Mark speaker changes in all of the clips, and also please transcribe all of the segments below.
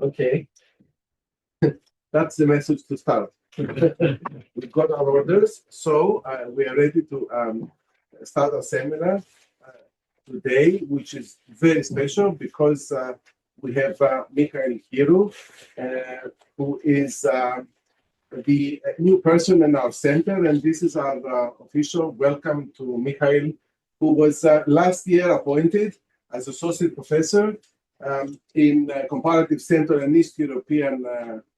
Speaker 1: Okay. That's the message to start. We've got our orders, so we are ready to start our seminar today, which is very special because we have Mihail Chiru, who is the new person in our center, and this is our official welcome to Mihail, who was last year appointed as associate professor in comparative Central and East European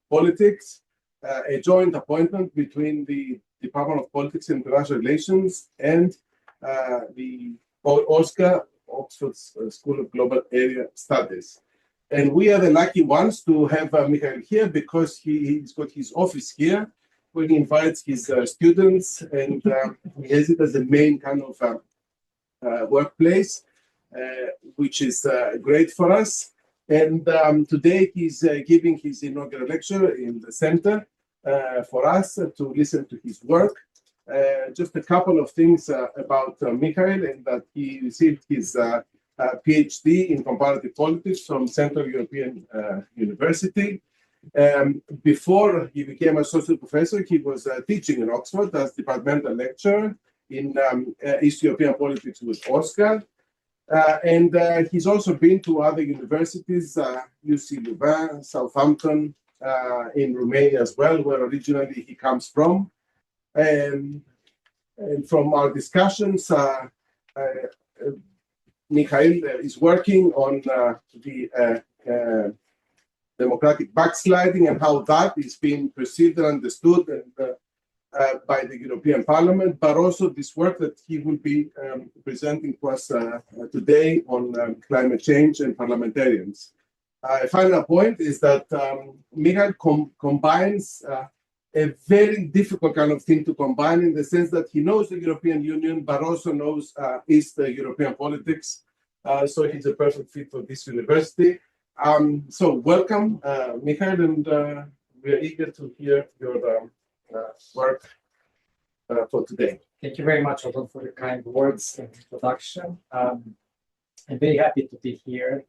Speaker 1: politics, a joint appointment between the Department of Politics and International Relations and the OSCA, Oxford School of Global Area Studies. And we are the lucky ones to have Mihail here because he's got his office here where he invites his students, and he has it as the main kind of workplace, which is great for us. And today he's giving his inaugural lecture in the center for us to listen to his work. Just a couple of things about Mihail, and that he received his PhD in comparative politics from Central European University. Before he became associate professor, he was teaching in Oxford as departmental lecturer in East European politics with OSCA. And he's also been to other universities, UC Louvain, Southampton, in Romania as well, where originally he comes from. And from our discussions, Mihail is working on the democratic backsliding and how that is being perceived and understood and, by the European Parliament, but also this work that he will be presenting to us today on climate change and parliamentarians. A final point is that Mihail combines a very difficult kind of thing to combine, in the sense that he knows the European Union, but also knows East European politics. So he's a perfect fit for this university. So welcome, Mihail, and we are eager to hear your work for today.
Speaker 2: Thank you very much, Othon, for the kind words and introduction. I'm very happy to be here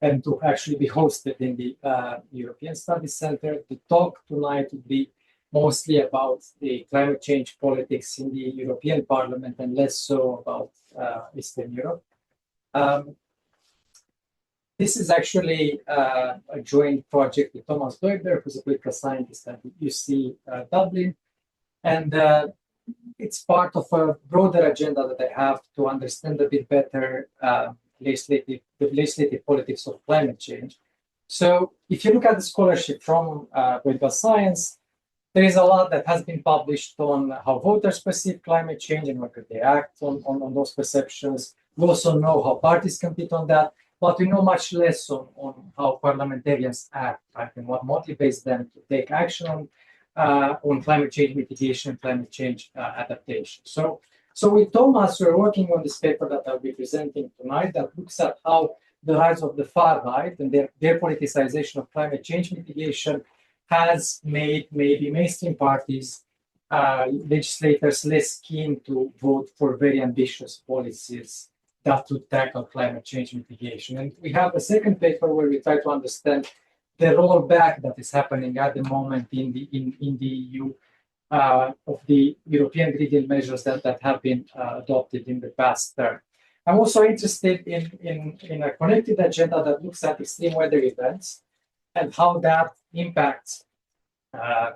Speaker 2: and to actually be hosted in the European Studies Center. The talk tonight will be mostly about the climate change politics in the European Parliament and less so about Eastern Europe. This is actually a joint project with Thomas Deuber, who's a political scientist at UC Dublin. And it's part of a broader agenda that I have to understand a bit better the legislative politics of climate change. So if you look at the scholarship from political science, there is a lot that has been published on how voters perceive climate change and what could they act on those perceptions. We also know how parties compete on that, but we know much less on how parliamentarians act, right, and what motivates them to take action on climate change mitigation, climate change adaptation. So with Thomas, we're working on this paper that I'll be presenting tonight that looks at how the rise of the far right and their politicization of climate change mitigation has made maybe mainstream parties, legislators less keen to vote for very ambitious policies that would tackle climate change mitigation. And we have a second paper where we try to understand the rollback that is happening at the moment in the EU of the European Green Deal measures that have been adopted in the past term. I'm also interested in a connected agenda that looks at extreme weather events and how that impacts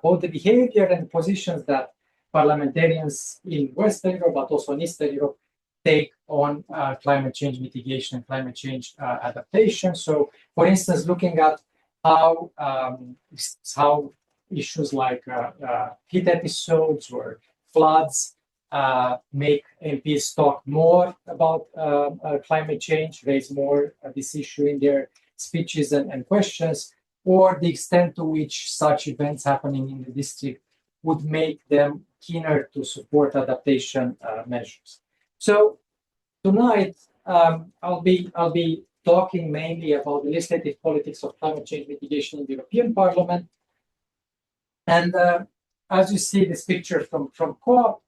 Speaker 2: both the behavior and the positions that parliamentarians in Western Europe, but also in Eastern Europe, take on climate change mitigation and climate change adaptation. So, for instance, looking at how issues like heat episodes or floods make MPs talk more about climate change, raise more this issue in their speeches and questions, or the extent to which such events happening in the district would make them keener to support adaptation measures. So tonight I'll be talking mainly about the legislative politics of climate change mitigation in the European Parliament. And as you see this picture from COP,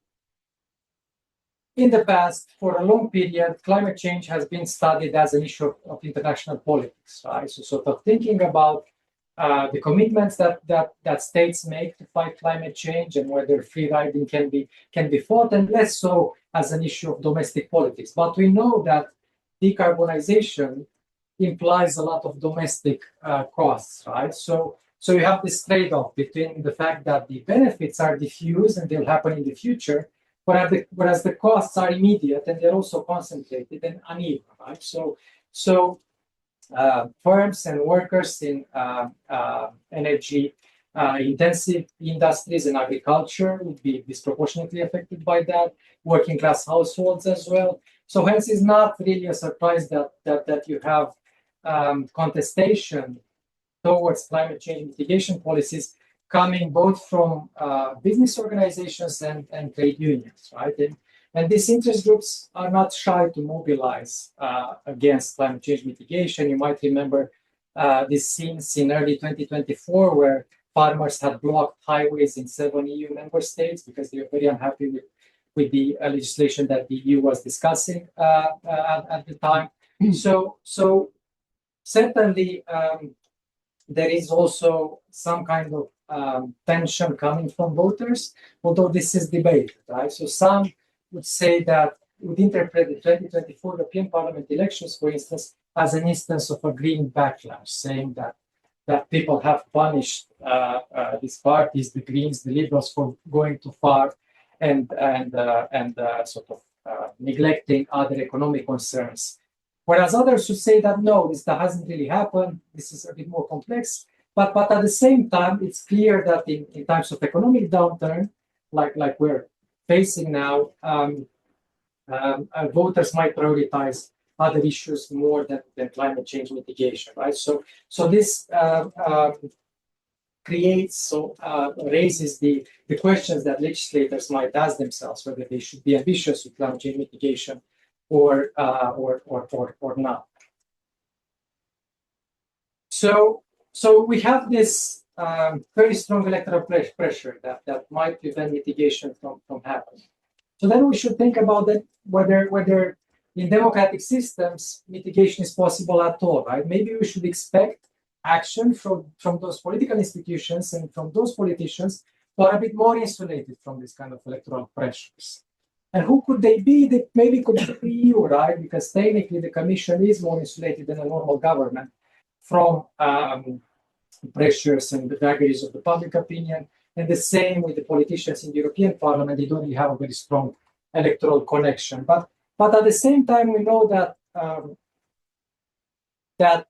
Speaker 2: in the past, for a long period, climate change has been studied as an issue of international politics, right? So sort of thinking about the commitments that states make to fight climate change and whether free riding can be fought, and less so as an issue of domestic politics. But we know that decarbonization implies a lot of domestic costs, right? So you have this trade-off between the fact that the benefits are diffuse and they'll happen in the future, whereas the costs are immediate and they're also concentrated and uneven, right? So firms and workers in energy intensive industries and agriculture would be disproportionately affected by that, working class households as well. So hence it's not really a surprise that you have contestation towards climate change mitigation policies coming both from business organizations and trade unions, right? And these interest groups are not shy to mobilize against climate change mitigation. You might remember these scenes in early 2024 where farmers had blocked highways in 7 EU member states because they were very unhappy with the legislation that the EU was discussing at the time. So certainly there is also some kind of tension coming from voters, although this is debated, right? So some would say that, would interpret the 2024 European Parliament elections, for instance, as an instance of a green backlash, saying that people have punished these parties, the Greens, the Liberals, for going too far and sort of neglecting other economic concerns. Whereas others would say that no, that hasn't really happened. This is a bit more complex. But at the same time, it's clear that in times of economic downturn, like we're facing now, voters might prioritize other issues more than climate change mitigation, right? So this raises the questions that legislators might ask themselves, whether they should be ambitious with climate change mitigation or not. So we have this very strong electoral pressure that might prevent mitigation from happening. So then we should think about that, whether in democratic systems mitigation is possible at all, right? Maybe we should expect action from those political institutions and from those politicians who are a bit more insulated from this kind of electoral pressures. And who could they be? Maybe could be the EU, right? Because technically the Commission is more insulated than a normal government from pressures and the vagaries of the public opinion. And the same with the politicians in the European Parliament. They don't really have a very strong electoral connection. But at the same time, we know that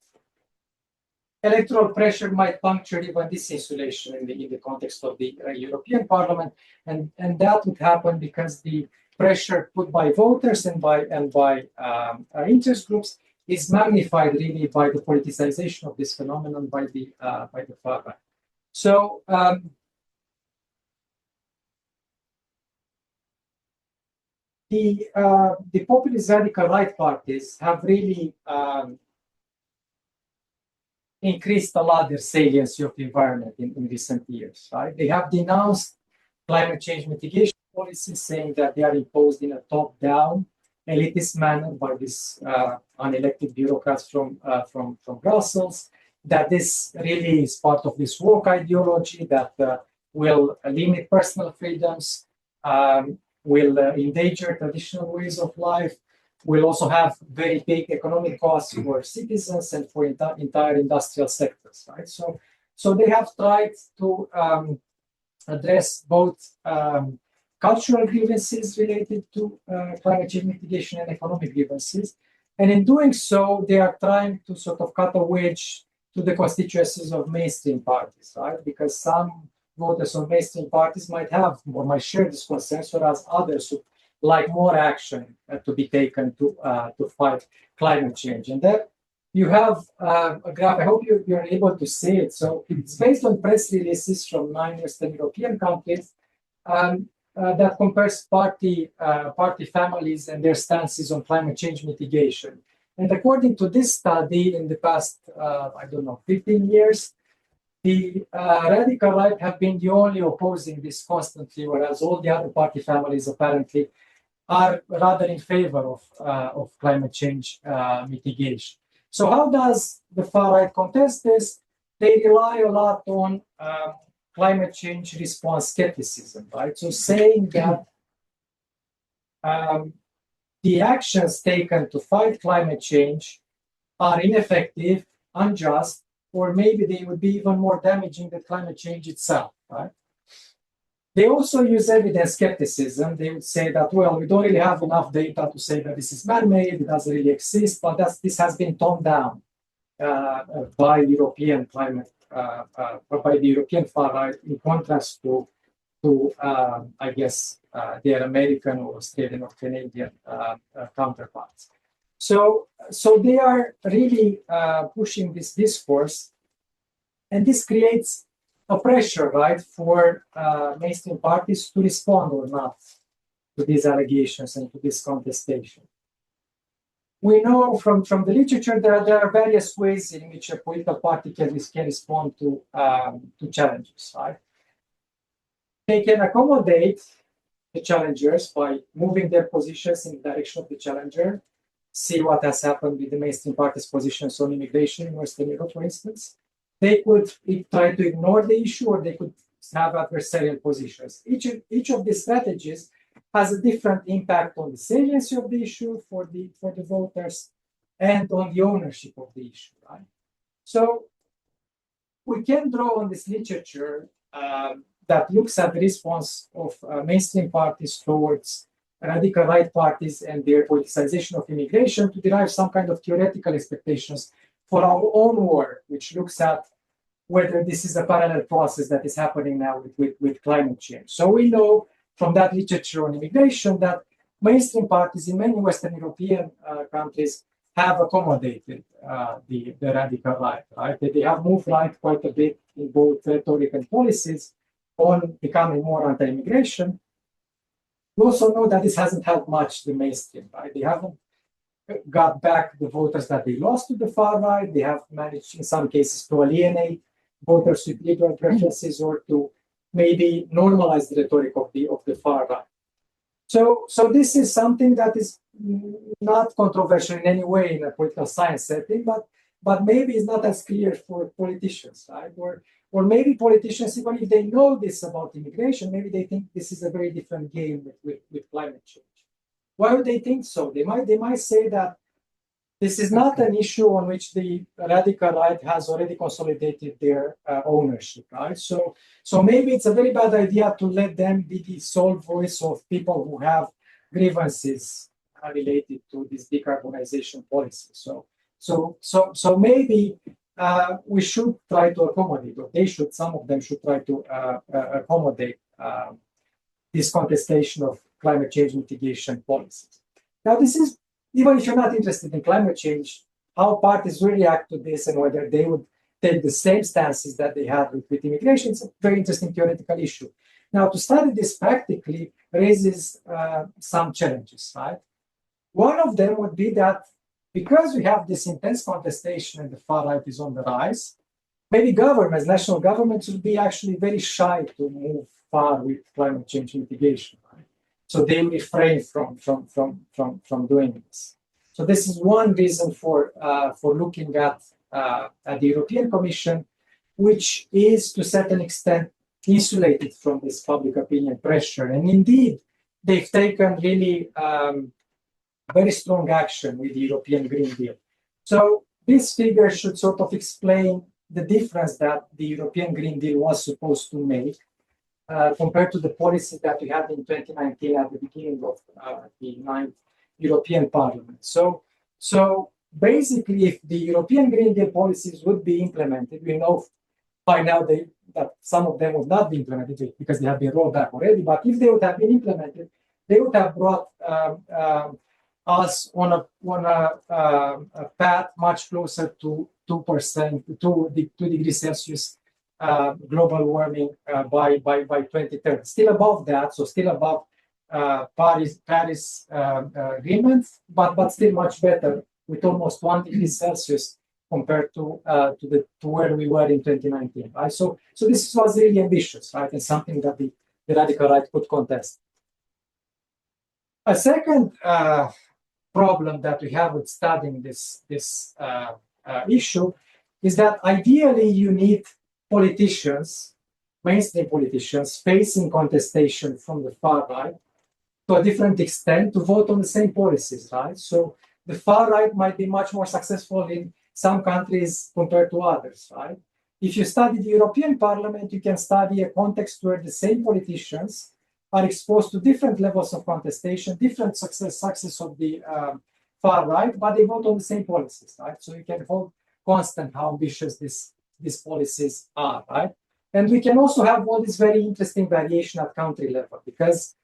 Speaker 2: electoral pressure might puncture even this insulation in the context of the European Parliament, and that would happen because the pressure put by voters and by interest groups is magnified really by the politicization of this phenomenon by the far right. So the populist radical right parties have really increased a lot their saliency of the environment in recent years, right? They have denounced climate change mitigation policies, saying that they are imposed in a top-down, elitist manner by these unelected bureaucrats from Brussels, that this really is part of this woke ideology that will limit personal freedoms, will endanger traditional ways of life, will also have very big economic costs for citizens and for entire industrial sectors, right? So they have tried to address both cultural grievances related to climate change mitigation and economic grievances. And in doing so, they are trying to sort of cut a wedge to the constituencies of mainstream parties, right? Because some voters of mainstream parties might have or might share this concerns, whereas others would like more action to be taken to fight climate change. And there you have a graph. I hope you're able to see it. So it's based on press releases from 9 Western European countries that compares party families and their stances on climate change mitigation. And according to this study, in the past, 15 years, the radical right have been the only opposing this constantly, whereas all the other party families apparently are rather in favor of climate change mitigation. So how does the far right contest this? They rely a lot on climate change response skepticism, right? So saying that the actions taken to fight climate change are ineffective, unjust, or maybe they would be even more damaging than climate change itself, right? They also use evidence skepticism. They would say that, well, we don't really have enough data to say that this is man-made, it doesn't really exist, but this has been toned down by European climate, by the European far right, in contrast to I guess, their American or Australian or Canadian counterparts. So they are really pushing this discourse, and this creates a pressure, right, for mainstream parties to respond or not to these allegations and to this contestation. We know from the literature that there are various ways in which a political party can respond to challenges, right? They can accommodate the challengers by moving their positions in the direction of the challenger. See what has happened with the mainstream parties' positions on immigration in Western Europe, for instance. They could try to ignore the issue, or they could have adversarial positions. Each of these strategies has a different impact on the saliency of the issue for the voters and on the ownership of the issue, right? So we can draw on this literature that looks at the response of mainstream parties towards radical right parties and their politicization of immigration to derive some kind of theoretical expectations for our own work, which looks at whether this is a parallel process that is happening now with climate change. So we know from that literature on immigration that mainstream parties in many Western European countries have accommodated the radical right, right? They have moved right quite a bit in both rhetoric and policies on becoming more anti-immigration. We also know that this hasn't helped much the mainstream, right? They haven't got back the voters that they lost to the far right. They have managed, in some cases, to alienate voters with liberal preferences or to maybe normalize the rhetoric of the far right. So this is something that is not controversial in any way in a political science setting, but maybe it's not as clear for politicians, right? Or maybe politicians, even if they know this about immigration, maybe they think this is a very different game with climate change. Why would they think so? They might say that this is not an issue on which the radical right has already consolidated their ownership, right? So maybe it's a very bad idea to let them be the sole voice of people who have grievances related to this decarbonization policy. So maybe we should try to accommodate, or some of them should try to accommodate this contestation of climate change mitigation policies. Now, this is, even if you're not interested in climate change, how parties will react to this and whether they would take the same stances that they had with immigration, it's a very interesting theoretical issue. Now, to study this practically raises some challenges, right? One of them would be that because we have this intense contestation and the far right is on the rise, maybe governments, national governments, would be actually very shy to move far with climate change mitigation, right? So they refrain from doing this. So this is one reason for looking at the European Commission, which is to a certain extent insulated from this public opinion pressure. And indeed, they've taken really very strong action with the European Green Deal. So this figure should sort of explain the difference that the European Green Deal was supposed to make compared to the policy that we had in 2019 at the beginning of the 9th European Parliament. So basically, if the European Green Deal policies would be implemented, we know by now that some of them would not be implemented because they have been rolled back already, but if they would have been implemented, they would have brought us on a path much closer to 2%, 2 degrees Celsius global warming by 2030. Still above that, so still above Paris agreement, but still much better with almost 1 degree Celsius compared to where we were in 2019. Right? So this was really ambitious, right, and something that the radical right could contest. A second problem that we have with studying this issue is that ideally you need politicians, mainstream politicians, facing contestation from the far right to a different extent to vote on the same policies, right? So the far right might be much more successful in some countries compared to others, right? If you study the European Parliament, you can study a context where the same politicians are exposed to different levels of contestation, different success of the far right, but they vote on the same policies, right? So you can hold constant how ambitious these policies are, right? And we can also have all this very interesting variation at country level because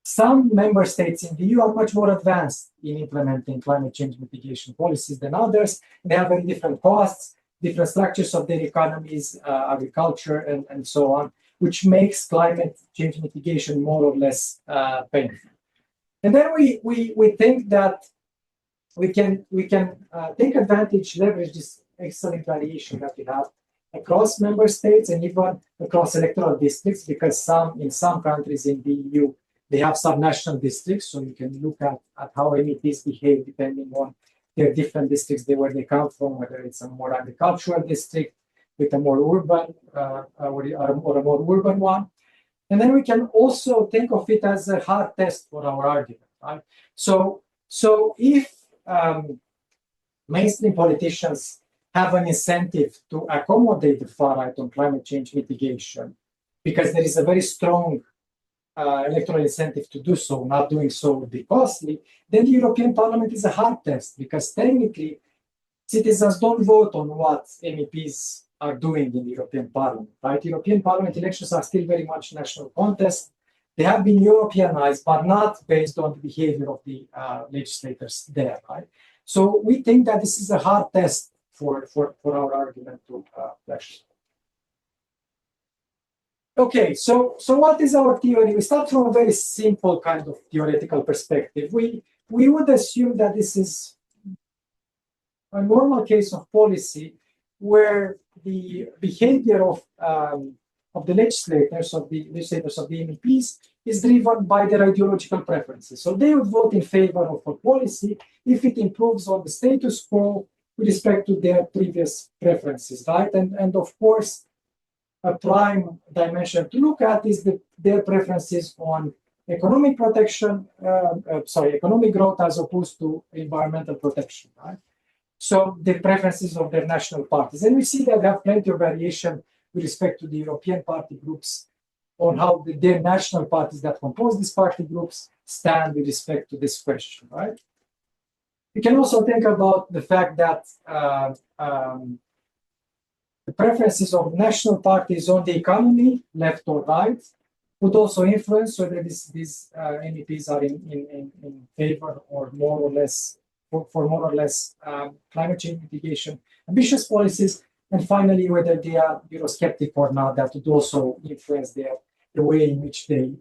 Speaker 2: some member states in the EU are much more advanced in implementing climate change mitigation policies than others. They have very different costs, different structures of their economies, agriculture, and so on, which makes climate change mitigation more or less painful. And then we think that we can take advantage, leverage this excellent variation that we have across member states and even across electoral districts, because in some countries in the EU, they have subnational districts, so you can look at how MEPs behave depending on their different districts where they come from, whether it's a more agricultural district with a more urban or a more urban one. And then we can also think of it as a hard test for our argument, right? So if mainstream politicians have an incentive to accommodate the far right on climate change mitigation, because there is a very strong electoral incentive to do so, not doing so would be costly, then the European Parliament is a hard test, because technically citizens don't vote on what MEPs are doing in the European Parliament, right? European Parliament elections are still very much national contest. They have been Europeanized, but not based on the behavior of the legislators there, right? So we think that this is a hard test for our argument to flesh. Okay, so what is our theory? We start from a very simple kind of theoretical perspective. We would assume that this is a normal case of policy where the behavior of the legislators, of the MEPs, is driven by their ideological preferences. So they would vote in favor of a policy if it improves on the status quo with respect to their previous preferences, right? And of course, a prime dimension to look at is their preferences on economic protection, economic growth as opposed to environmental protection, right? So the preferences of their national parties. And we see that they have plenty of variation with respect to the European party groups on how their national parties that compose these party groups stand with respect to this question, right? We can also think about the fact that the preferences of national parties on the economy, left or right, would also influence whether these MEPs are in favor or more or less for more or less climate change mitigation, ambitious policies, and finally whether they are Eurosceptic or not. That would also influence the way in which they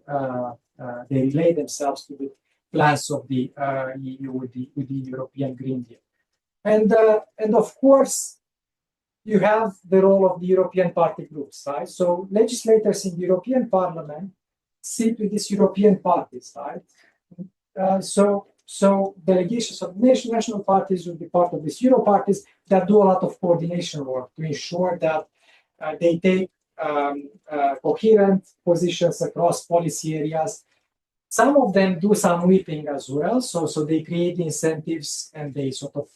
Speaker 2: relate themselves to the plans of the EU with the European Green Deal. And of course, you have the role of the European party groups, right? So legislators in the European Parliament sit with these European parties, right? So delegations of national parties will be part of these Euro parties that do a lot of coordination work to ensure that they take coherent positions across policy areas. Some of them do some whipping as well, so they create incentives and they sort of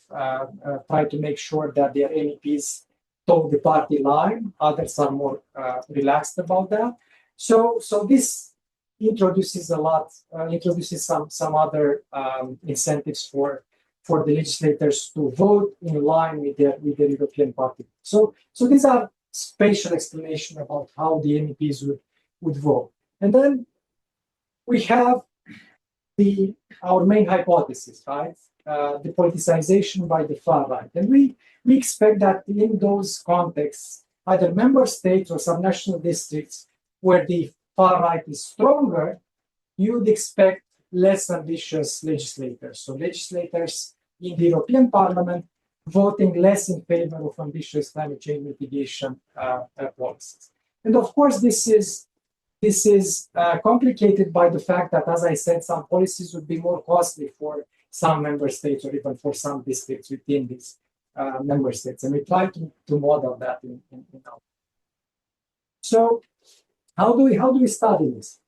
Speaker 2: try to make sure that their MEPs toe the party line. Others are more relaxed about that. So this introduces some other incentives for the legislators to vote in line with their European party. So these are spatial explanation about how the MEPs would vote. And then we have our main hypothesis, right? The politicization by the far right. And we expect that in those contexts, either member states or subnational districts where the far right is stronger, you would expect less ambitious legislators. So legislators in the European Parliament voting less in favor of ambitious climate change mitigation policies. And of course, this is This is complicated by the fact that, as I said, some policies would be more costly for some member states or even for some districts within these member states. And we try to model that in our. So how do we study this?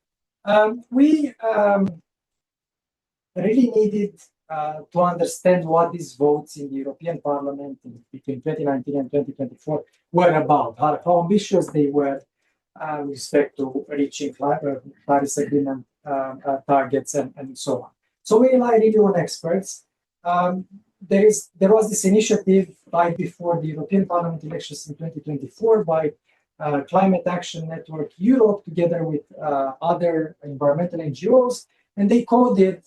Speaker 2: We really needed to understand what these votes in the European Parliament between 2019 and 2024 were about, how ambitious they were with respect to reaching Paris Agreement targets and so on. So we rely really on experts. There was this initiative right before the European Parliament elections in 2024 by Climate Action Network Europe, together with other environmental NGOs, and they coded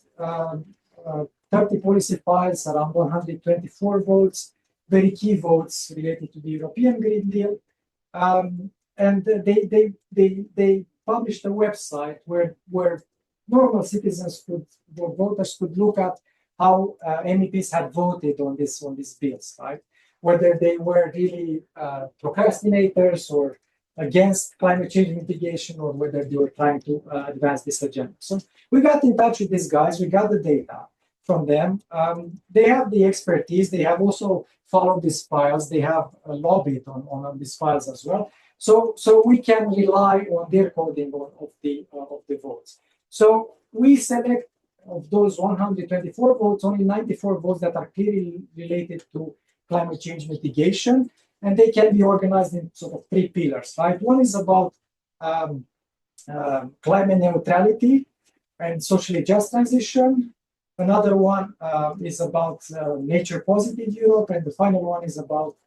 Speaker 2: 30 policy files, around 124 votes, very key votes related to the European Green Deal. And they published a website where normal citizens voters could look at how MEPs had voted on these bills, right? Whether they were really procrastinators or against climate change mitigation, or whether they were trying to advance this agenda. So we got in touch with these guys. We got the data from them. They have the expertise. They have also followed these files. They have lobbied on these files as well. So we can rely on their coding of the votes. So we select of those 124 votes, only 94 votes that are clearly related to climate change mitigation, and they can be organized in sort of three pillars, right? One is about climate neutrality and socially just transition. Another one is about nature positive Europe, and the final one is about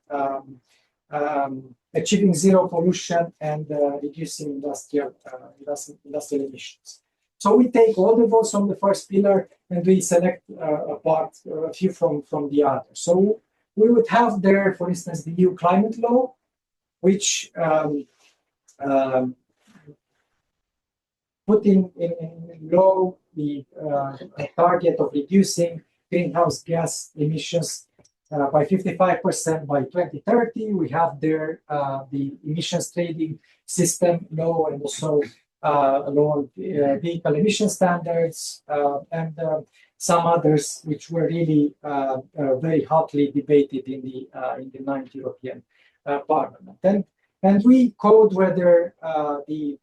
Speaker 2: achieving zero pollution and reducing industrial emissions. So we take all the votes from the first pillar and we select a few from the other. So we would have there, for instance, the EU climate law, which put in law the target of reducing greenhouse gas emissions by 55% by 2030. We have there the emissions trading system law, and also law on vehicle emission standards, and some others which were really very hotly debated in the 9th European Parliament. And we code whether the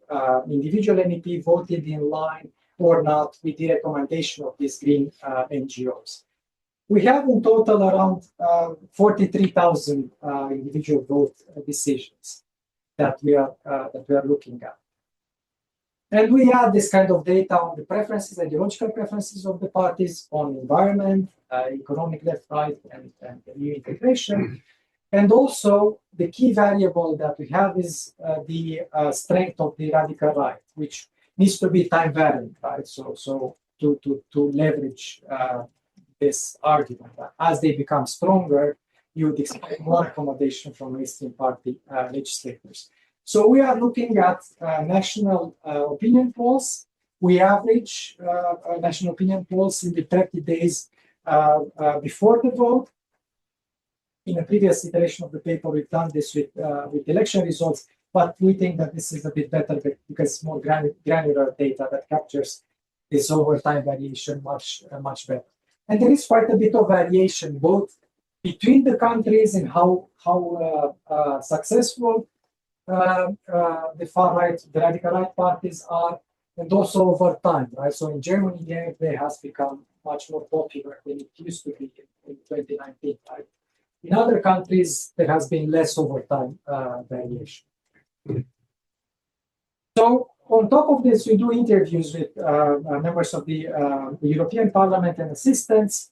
Speaker 2: individual MEP voted in line or not with the recommendation of these green NGOs. We have in total around 43,000 individual vote decisions that we are looking at. And we add this kind of data on the preferences, ideological preferences of the parties, on environment, economic left, right, and EU integration. And also the key variable that we have is the strength of the radical right, which needs to be time variant, right? So to leverage this argument that as they become stronger, you would expect more accommodation from mainstream party legislators. So we are looking at national opinion polls. We average national opinion polls in the 30 days before the vote. In a previous iteration of the paper, we've done this with election results, but we think that this is a bit better because it's more granular data that captures this over time variation much better. And there is quite a bit of variation both between the countries and how successful the far right, the radical right parties are, and also over time, right? So in Germany, the AfD has become much more popular than it used to be in 2019, right? In other countries, there has been less over time variation. So on top of this, we do interviews with members of the European Parliament and assistants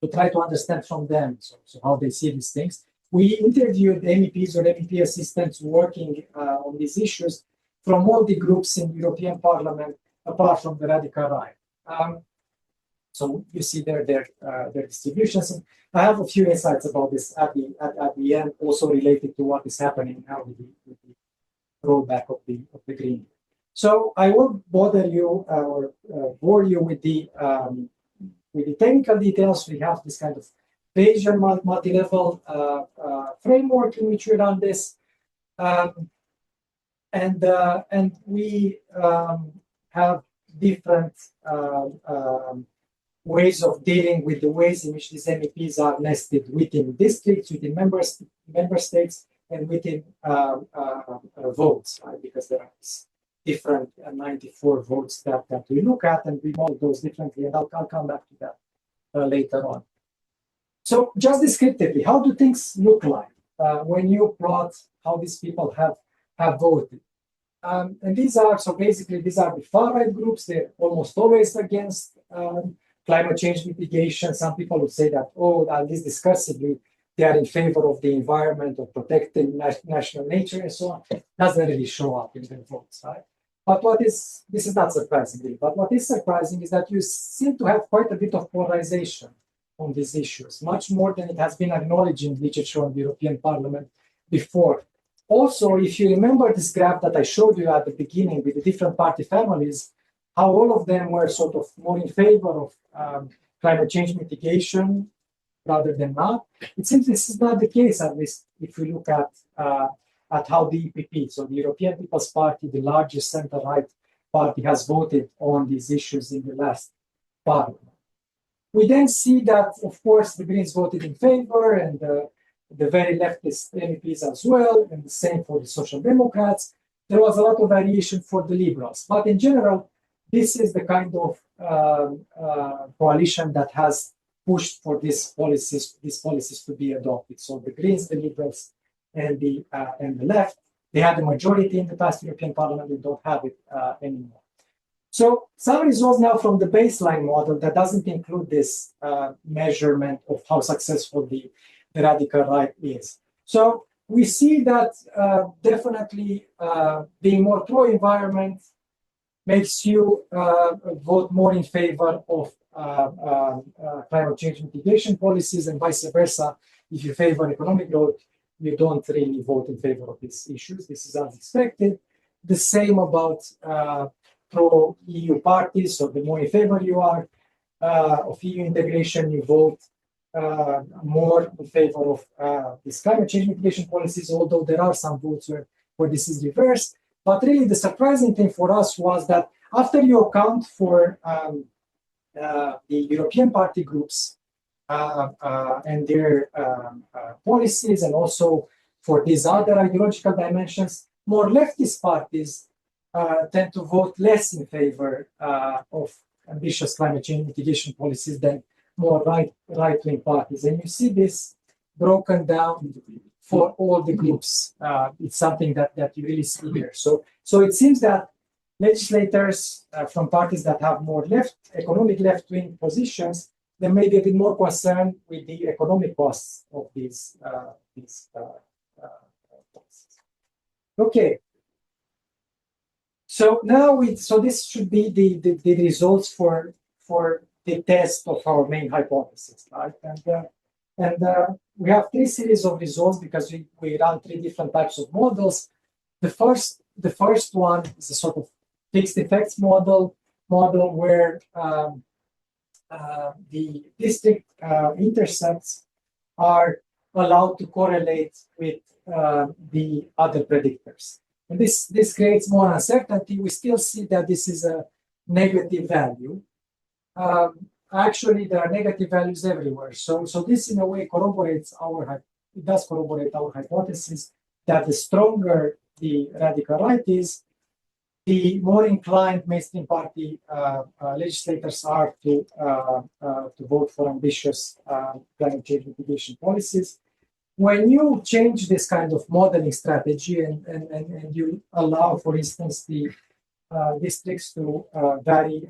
Speaker 2: to try to understand from them so how they see these things. We interviewed MEPs or MEP assistants working on these issues from all the groups in the European Parliament, apart from the radical right. So you see their distributions. And I have a few insights about this at the end, also related to what is happening now with the rollback of the Green Deal. So I won't bother you or bore you with the technical details. We have this kind of Bayesian multi-level framework in which we run this. and we have different ways of dealing with the ways in which these MEPs are nested within districts, within member states, and within votes, right? Because there are different 94 votes that we look at, and we model those differently, and I'll come back to that later on. So just descriptively, how do things look like when you plot how these people have voted? And these are the far-right groups. They're almost always against climate change mitigation. Some people would say that, at least discursively, they are in favor of the environment, of protecting national nature, and so on. Doesn't really show up in their votes, right? But this is not surprising, really. But what is surprising is that you seem to have quite a bit of polarization on these issues, much more than it has been acknowledged in literature on the European Parliament before. Also, if you remember this graph that I showed you at the beginning with the different party families, how all of them were sort of more in favor of climate change mitigation rather than not. It seems this is not the case, at least if we look at how the EPP, so the European People's Party, the largest center-right party, has voted on these issues in the last parliament. We then see that, of course, the Greens voted in favor, and the very leftist MEPs as well, and the same for the Social Democrats. There was a lot of variation for the Liberals, but in general, this is the kind of coalition that has pushed for these policies to be adopted. So the Greens, the Liberals, and the left, they had a majority in the past European Parliament. They don't have it anymore. So some results now from the baseline model that doesn't include this measurement of how successful the radical right is. So we see that definitely being more pro-environment makes you vote more in favor of climate change mitigation policies, and vice versa. If you favor economic growth, you don't really vote in favor of these issues. This is as expected. The same about pro-EU parties. So the more in favor you are of EU integration, you vote more in favor of these climate change mitigation policies, although there are some votes where this is reversed. But really the surprising thing for us was that after you account for the European party groups and their policies, and also for these other ideological dimensions, more leftist parties tend to vote less in favor of ambitious climate change mitigation policies than more right-wing parties. And you see this broken down for all the groups. It's something that you really see here. So it seems that legislators from parties that have more economic left-wing positions, they may be a bit more concerned with the economic costs of these policies. Okay. So now this should be the results for the test of our main hypothesis, right? And we have 3 series of results because we run 3 different types of models. The first one is a sort of fixed effects model where the district intercepts are allowed to correlate with the other predictors. And this creates more uncertainty. We still see that this is a negative value. Actually, there are negative values everywhere. So this in a way corroborates our hypothesis that the stronger the radical right is, the more inclined mainstream party legislators are to vote for ambitious climate change mitigation policies. When you change this kind of modeling strategy and you allow, for instance, the districts to vary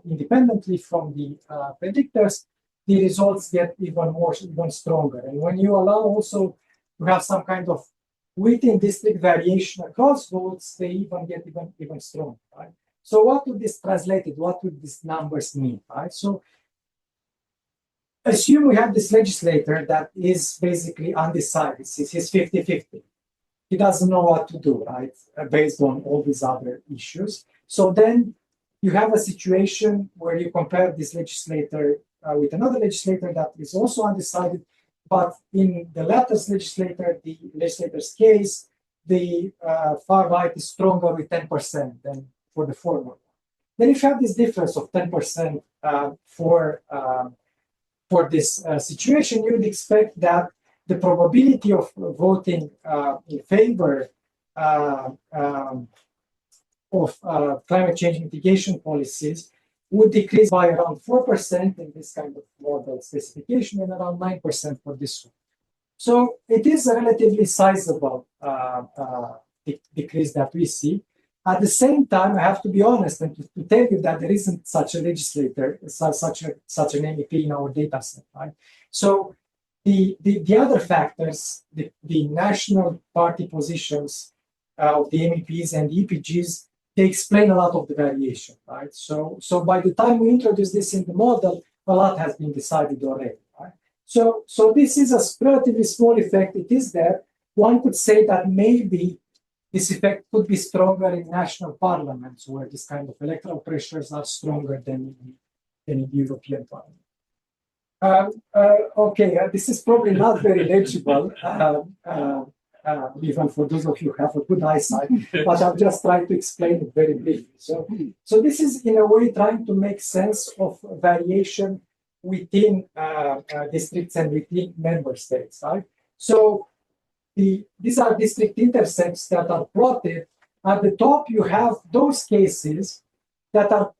Speaker 2: independently from the predictors, the results get even stronger. And when you allow also to have some kind of within district variation across votes, they even get even stronger, right? So what would this translate? What would these numbers mean, right? So assume we have this legislator that is basically undecided. He's 50-50. He doesn't know what to do, right? Based on all these other issues. So then you have a situation where you compare this legislator with another legislator that is also undecided. But in the latter's legislator's case, the far right is stronger with 10% than for the former. Then if you have this difference of 10% for this situation, you would expect that the probability of voting in favor of climate change mitigation policies would decrease by around 4% in this kind of model specification and around 9% for this one. So it is a relatively sizable decrease that we see. At the same time, I have to be honest and to tell you that there isn't such a legislator, such an MEP in our data set, right? So the other factors, the national party positions of the MEPs and the EPGs, they explain a lot of the variation, right? So by the time we introduce this in the model, a lot has been decided already, right? So this is a relatively small effect. It is there. One could say that maybe this effect could be stronger in national parliaments where this kind of electoral pressures are stronger than in the European Parliament. This is probably not very legible, even for those of you who have a good eyesight, but I'll just try to explain it very briefly. So this is in a way trying to make sense of variation within districts and within member states, right? So these are district intercepts that are plotted. At the top, you have those cases that are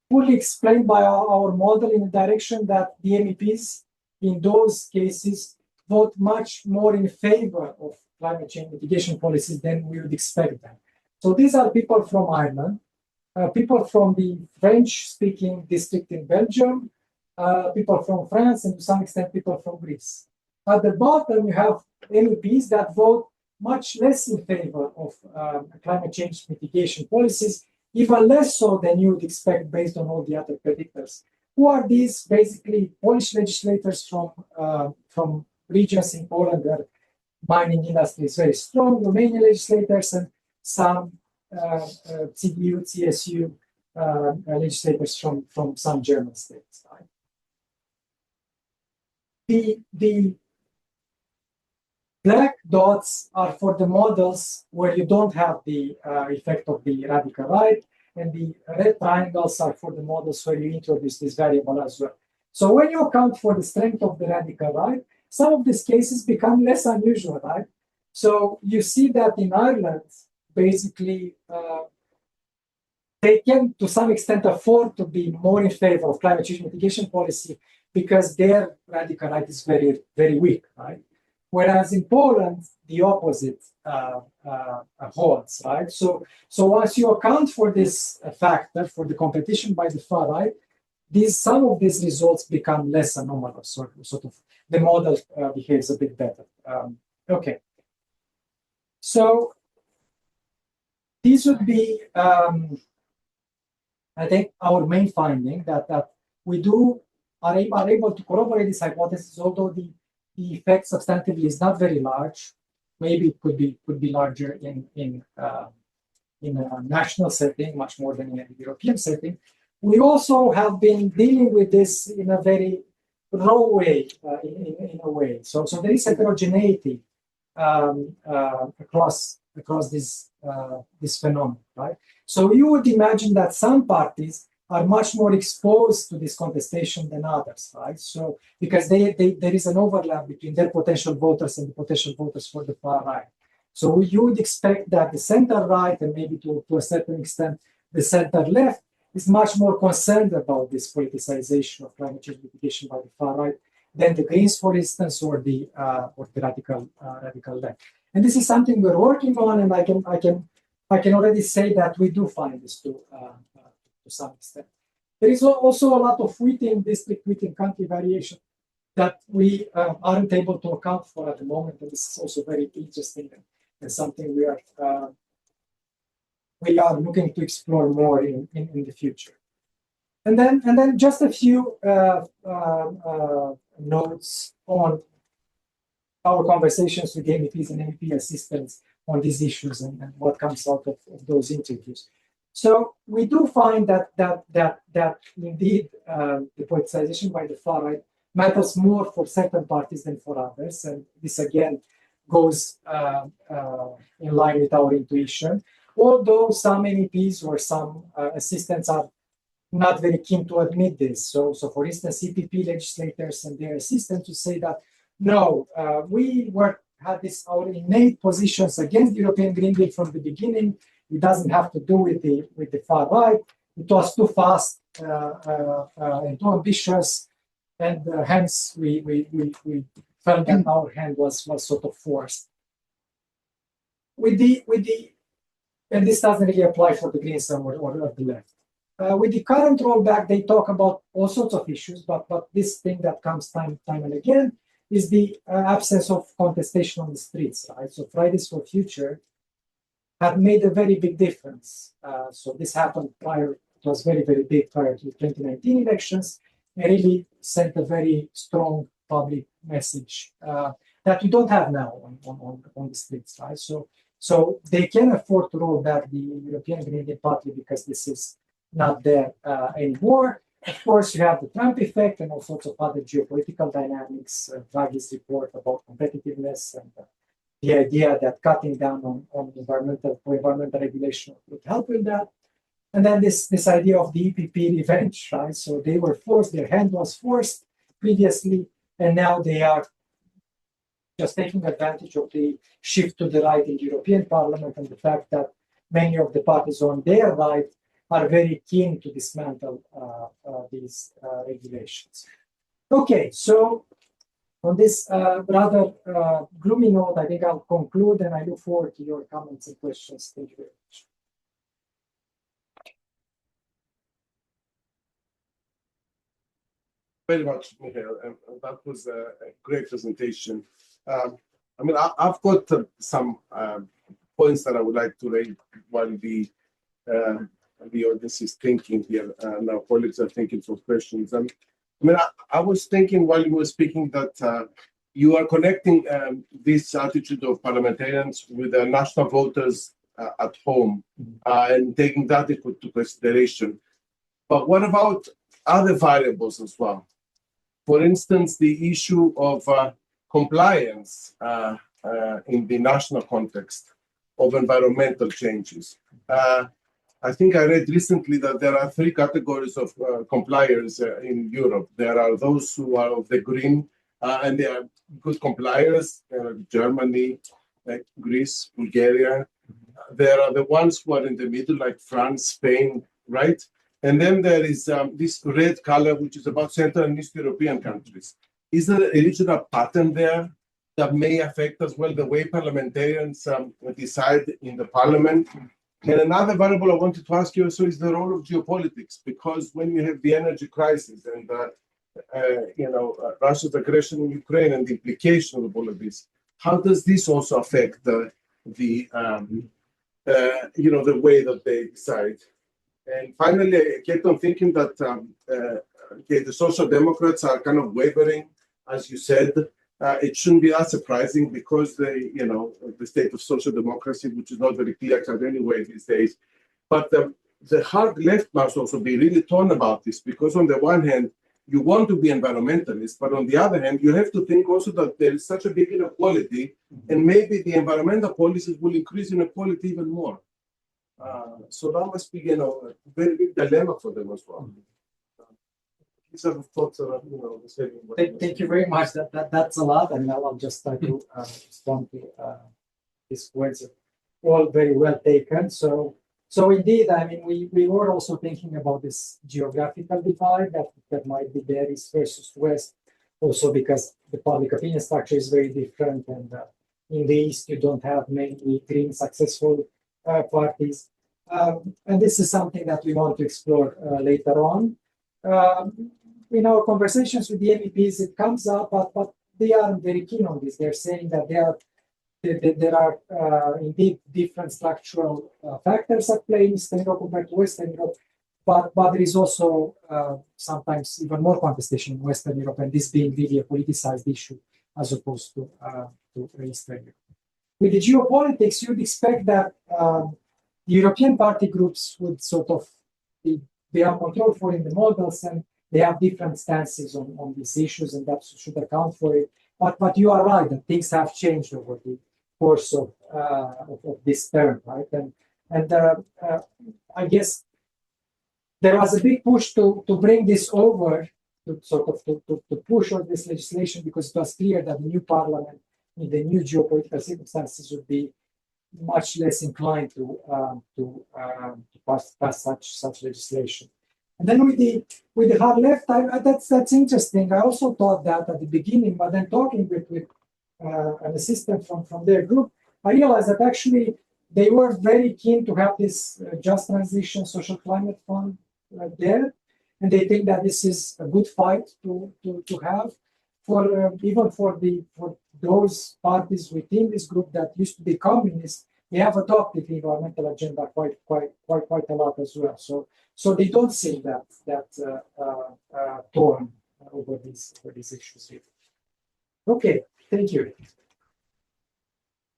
Speaker 2: fully explained by our model in the direction that the MEPs in those cases vote much more in favor of climate change mitigation policies than we would expect them. So these are people from Ireland, people from the French-speaking district in Belgium, people from France, and to some extent people from Greece. At the bottom, you have MEPs that vote much less in favor of climate change mitigation policies, even less so than you would expect based on all the other predictors. Who are these? Basically, Polish legislators from regions in Poland where mining industry is very strong, Romanian legislators, and some CDU, CSU legislators from some German states. Right? The black dots are for the models where you don't have the effect of the radical right, and the red triangles are for the models where you introduce this variable as well. So when you account for the strength of the radical right, some of these cases become less unusual, right? So you see that in Ireland, basically, they can, to some extent, afford to be more in favor of climate change mitigation policy because their radical right is very, very weak, right? Whereas in Poland, the opposite holds, right? So once you account for this factor, for the competition by the far right, some of these results become less anomalous, sort of the model behaves a bit better. Okay. So these would be, I think, our main finding that we are able to corroborate this hypothesis, although the effect substantively is not very large. Maybe it could be larger in a national setting, much more than in a European setting. We also have been dealing with this in a very raw way, in a way. So there is heterogeneity across this phenomenon, right? So you would imagine that some parties are much more exposed to this contestation than others, right? So because there is an overlap between their potential voters and the potential voters for the far right. So you would expect that the center right and maybe to a certain extent the center left is much more concerned about this politicization of climate change mitigation by the far right than the Greens, for instance, or the radical left. And this is something we're working on, and I can already say that we do find this to some extent. There is also a lot of within district, within country variation that we aren't able to account for at the moment, and this is also very interesting and something we are looking to explore more in the future. And then just a few notes on our conversations with the MEPs and MEP assistants on these issues and what comes out of those interviews. So we do find that indeed the politicization by the far right matters more for certain parties than for others, and this again goes in line with our intuition. Although some MEPs or some assistants are not very keen to admit this. So for instance, CPP legislators and their assistants to say that no, we had our innate positions against the European Green Deal from the beginning. It doesn't have to do with the far right. It was too fast and too ambitious, and hence we felt that our hand was sort of forced. And this doesn't really apply for the Greens or the left. With the current rollback, they talk about all sorts of issues, but this thing that comes time and again is the absence of contestation on the streets, right? So Fridays for Future had made a very big difference. So this happened it was very, very big prior to the 2019 elections, and really sent a very strong public message that we don't have now on the streets, right? So they can afford to roll back the European Green Deal partly because this is not there anymore. Of course, you have the Trump effect and all sorts of other geopolitical dynamics. Draghi's report about competitiveness and the idea that cutting down on environmental regulation would help with that. And then this idea of the EPP revenge, right? So they were forced, their hand was forced previously, and now they are just taking advantage of the shift to the right in the European Parliament and the fact that many of the parties on their right are very keen to dismantle these regulations. Okay, so on this rather gloomy note, I think I'll conclude, and I look forward to your comments and questions. Thank you very much.
Speaker 1: Very much, Mihail, and that was a great presentation. I mean, I've got some points that I would like to raise while the audience is thinking here, and our colleagues are thinking for questions. I mean, I was thinking while you were speaking that you are connecting this attitude of parliamentarians with the national voters at home and taking that into consideration. But what about other variables as well? For instance, the issue of compliance in the national context of environmental changes. I think I read recently that there are 3 categories of compliers in Europe. There are those who are of the green, and they are good compliers, Germany, like Greece, Bulgaria. There are the ones who are in the middle, like France, Spain, right? And then there is this red color, which is about Central and East European countries. Is there a regional pattern there that may affect as well the way parliamentarians decide in the parliament? And another variable I wanted to ask you also is the role of geopolitics, because when you have the energy crisis and Russia's aggression in Ukraine and the implications of all of this, how does this also affect the way that they decide? And finally, I kept on thinking that the Social Democrats are kind of wavering, as you said. It shouldn't be that surprising because the state of social democracy, which is not very clear cut anyway these days. But the hard left must also be really torn about this, because on the one hand, you want to be environmentalist, but on the other hand, you have to think also that there is such a big inequality, and maybe the environmental policies will increase inequality even more. So that must be, a very big dilemma for them as well. These are the thoughts that
Speaker 2: Thank you very much. That's a lot, and now I'll just try to respond to these words. All very well taken. So indeed, I mean, we were also thinking about this geographical divide that might be there, East versus West, also because the public opinion structure is very different, and in the East you don't have many green successful parties, and this is something that we want to explore later on. In our conversations with the MEPs, it comes up, but they aren't very keen on this. They're saying that there are indeed different structural factors at play in Eastern Europe compared to Western Europe, but there is also sometimes even more contestation in Western Europe, and this being really a politicized issue as opposed to Eastern Europe. With the geopolitics, you'd expect that the European party groups would sort of they are controlled for in the models, and they have different stances on these issues, and that should account for it. But you are right that things have changed over the course of this term, right? And I guess there was a big push to bring this over, to sort of to push on this legislation, because it was clear that the new parliament in the new geopolitical circumstances would be much less inclined to pass such legislation. And then with the hard left, that's interesting. I also thought that at the beginning, but then talking with an assistant from their group, I realized that actually they were very keen to have this just transition social climate fund there, and they think that this is a good fight to have for even for those parties within this group that used to be communist. They have adopted the environmental agenda quite a lot as well. So they don't see that torn over these issues here. Okay, thank you.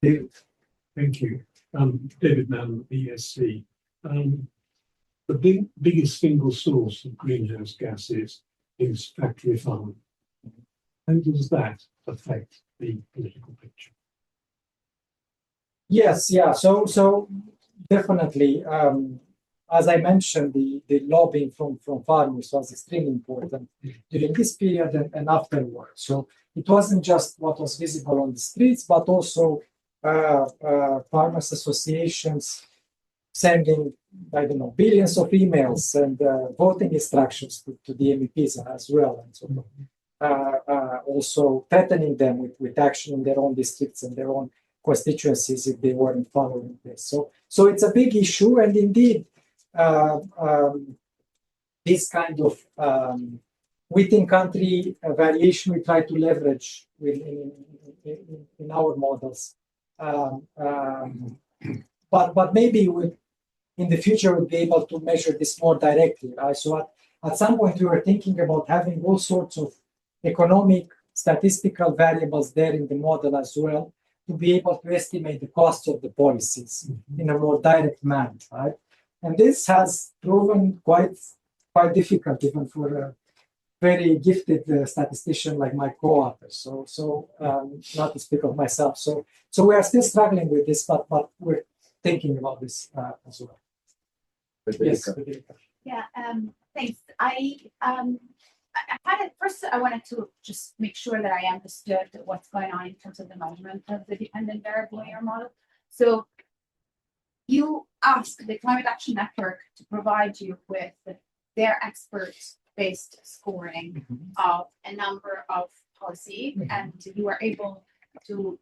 Speaker 3: David, thank you. David Mann, ESC. The biggest single source of greenhouse gases is factory farming. How does that affect the political picture?
Speaker 2: Yes, yeah. So definitely, as I mentioned, the lobbying from farmers was extremely important during this period and afterwards. So it wasn't just what was visible on the streets, but also farmers associations sending, I don't know, billions of emails and voting instructions to the MEPs as well, and so on. Also threatening them with action in their own districts and their own constituencies if they weren't following this. So it's a big issue, and indeed, this kind of within country variation we try to leverage in our models. But maybe in the future we'll be able to measure this more directly. Right? So at some point we were thinking about having all sorts of economic statistical variables there in the model as well, to be able to estimate the cost of the policies in a more direct manner, right? And this has proven quite difficult even for a very gifted statistician like my co-author. So not to speak of myself. So we are still struggling with this, but we're thinking about this as well. Yes, Federica.
Speaker 4: Yeah, thanks. First, I wanted to just make sure that I understood what's going on in terms of the measurement of the dependent variable in your model. So you ask the Climate Action Network to provide you with their expert-based scoring of a number of policy, and you were able to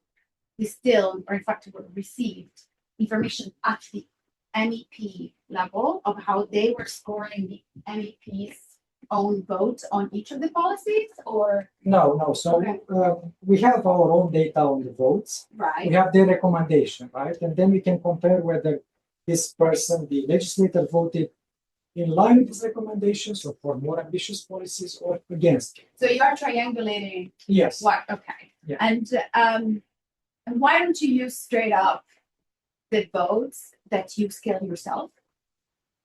Speaker 4: distill, or in fact, received information at the MEP level of how they were scoring the MEP's own vote on each of the policies, or
Speaker 2: no. So we have our own data on the votes.
Speaker 4: right?
Speaker 2: We have their recommendation, right? And then we can compare whether this person, the legislator, voted in line with his recommendations or for more ambitious policies or against.
Speaker 4: So you are triangulating.
Speaker 2: Yes.
Speaker 4: What? Okay.
Speaker 2: Yeah.
Speaker 4: And why don't you use straight up the votes that you scale yourself?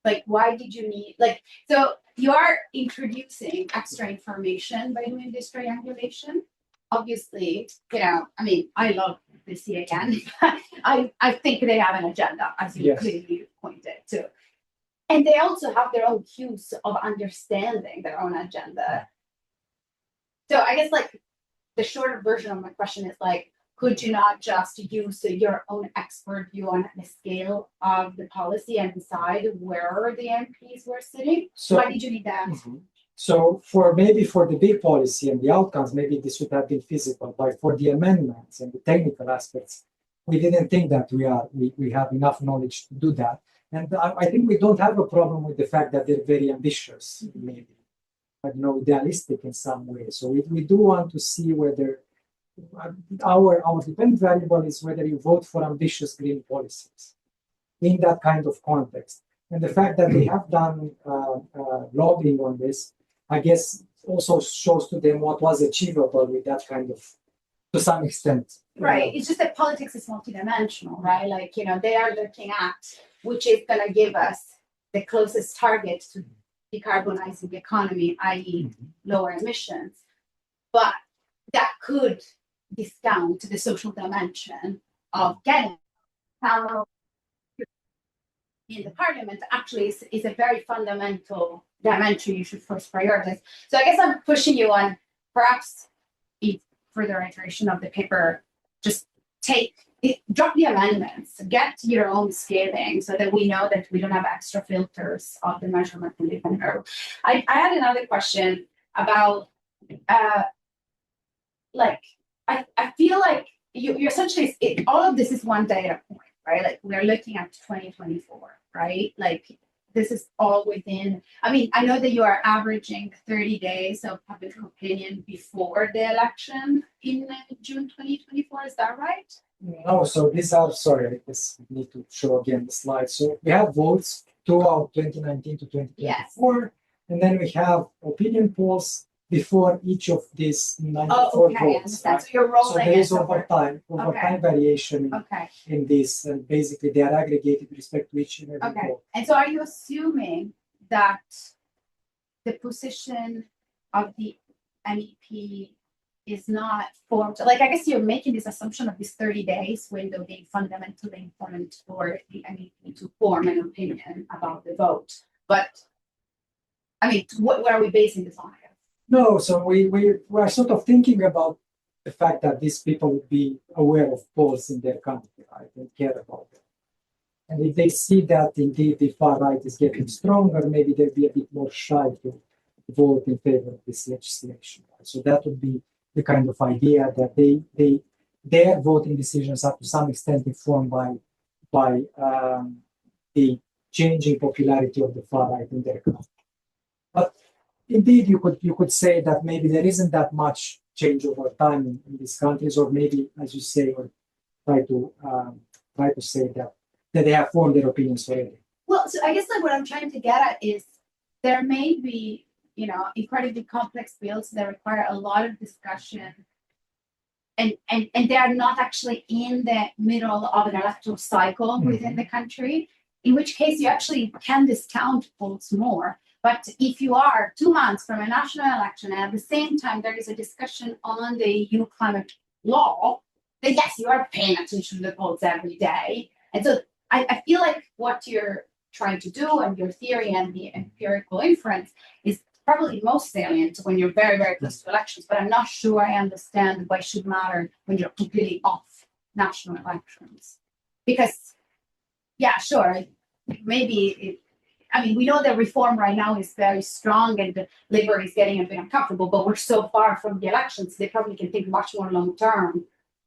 Speaker 4: Like, why did you need, like, so you are introducing extra information by doing this triangulation. Obviously, I mean, I love the CAN. I think they have an agenda, as you clearly pointed to. And they also have their own cues of understanding their own agenda. So I guess, like, the shorter version of my question is, like, could you not just use your own expert view on the scale of the policy and decide where the MPs were sitting?
Speaker 2: So,
Speaker 4: why did you need that?
Speaker 2: So for the big policy and the outcomes, maybe this would have been feasible. But for the amendments and the technical aspects, we didn't think that we have enough knowledge to do that. And I think we don't have a problem with the fact that they're very ambitious, maybe, I don't know, idealistic in some way. So we do want to see whether our dependent variable is whether you vote for ambitious green policies in that kind of context. And the fact that they have done lobbying on this, I guess, also shows to them what was achievable with that kind of, to some extent.
Speaker 4: Right. It's just that politics is multidimensional, right? Like, they are looking at which is going to give us the closest target to decarbonizing the economy, i.e., lower emissions. But that could discount the social dimension of getting power in the parliament actually is a very fundamental dimension you should first prioritize. So I guess I'm pushing you on perhaps a further iteration of the paper, just drop the amendments, get your own scaling so that we know that we don't have extra filters of the measurement in the paper. I had another question about I feel like you essentially all of this is one data point, right? Like we're looking at 2024, right? Like this is all within. I mean, I know that you are averaging 30 days of public opinion before the election in June 2024. Is that right?
Speaker 2: No, so these are, sorry, I just need to show again the slide. So we have votes throughout 2019 to 2024, and then we have opinion polls before each of these 94 votes.
Speaker 4: Right? So you're rolling.
Speaker 2: So there is over time variation in this, and basically they are aggregated with respect to each and every vote.
Speaker 4: And so are you assuming that the position of the MEP is not formed? Like, I guess you're making this assumption of this 30 days window being fundamentally important for the MEP to form an opinion about the vote. But I mean, what are we basing this on?
Speaker 2: No, so we are sort of thinking about the fact that these people would be aware of polls in their country, right, and care about them. And if they see that indeed the far right is getting stronger, maybe they'll be a bit more shy to vote in favor of this legislation. Right? So that would be the kind of idea that their voting decisions are to some extent informed by the changing popularity of the far right in their country. But indeed, you could say that maybe there isn't that much change over time in these countries, or maybe, as you say, or try to say that they have formed their opinions already.
Speaker 4: Well, so I guess like what I'm trying to get at is there may be, incredibly complex bills that require a lot of discussion, and they are not actually in the middle of an electoral cycle within the country, in which case you actually can discount votes more. But if you are 2 months from a national election and at the same time there is a discussion on the EU climate law, then yes, you are paying attention to the votes every day. And so I feel like what you're trying to do and your theory and the empirical inference is probably most salient when you're very, very close to elections. But I'm not sure I understand why it should matter when you're completely off national elections. Because, yeah, sure, maybe we know that reform right now is very strong and the Labour is getting a bit uncomfortable, but we're so far from the elections, they probably can think much more long term,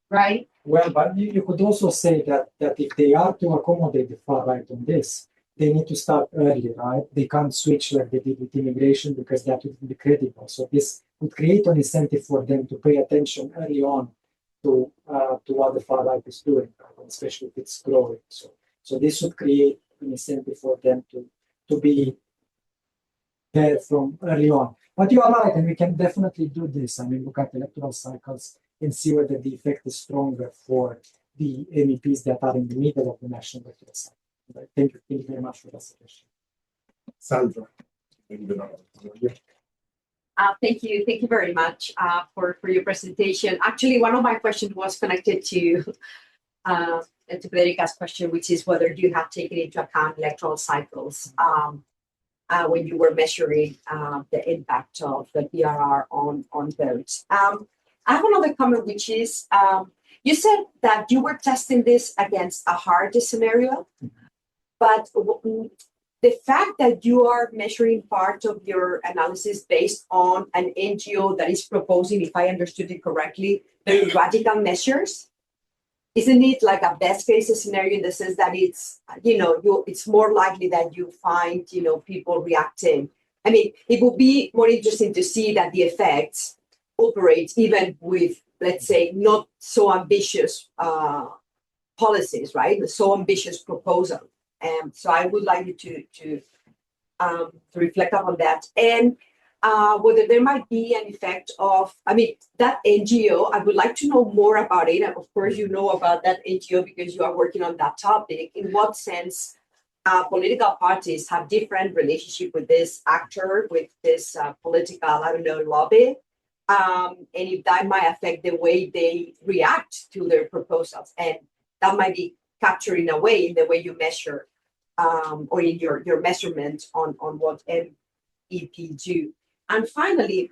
Speaker 4: right?
Speaker 2: Well, but you could also say that if they are to accommodate the far right on this, they need to start early, right? They can't switch like they did with immigration because that would be critical. So this would create an incentive for them to pay attention early on to what the far right is doing, especially if it's growing. So this would create an incentive for them to be there from early on. But you are right, and we can definitely do this. Look at electoral cycles and see whether the effect is stronger for the MEPs that are in the middle of the national electoral cycle. Right? Thank you very much for that suggestion.
Speaker 1: Sandra.
Speaker 5: Thank you very much for your presentation. Actually, one of my questions was connected to Federica's question, which is whether you have taken into account electoral cycles when you were measuring the impact of the PRR on votes. I have another comment, which is you said that you were testing this against a hard scenario, but the fact that you are measuring part of your analysis based on an NGO that is proposing, if I understood it correctly, very radical measures, isn't it like a best case scenario in the sense that it's, it's more likely that you find, people reacting? It would be more interesting to see that the effects operate even with, let's say, not so ambitious policies, right? So ambitious proposal. So I would like you to reflect upon that. And whether there might be an effect of, that NGO, I would like to know more about it. And of course, you know about that NGO because you are working on that topic. In what sense political parties have different relationship with this actor, with this political, lobby? and if that might affect the way they react to their proposals. And that might be captured in a way in the way you measure or in your measurement on what MEP do. And finally,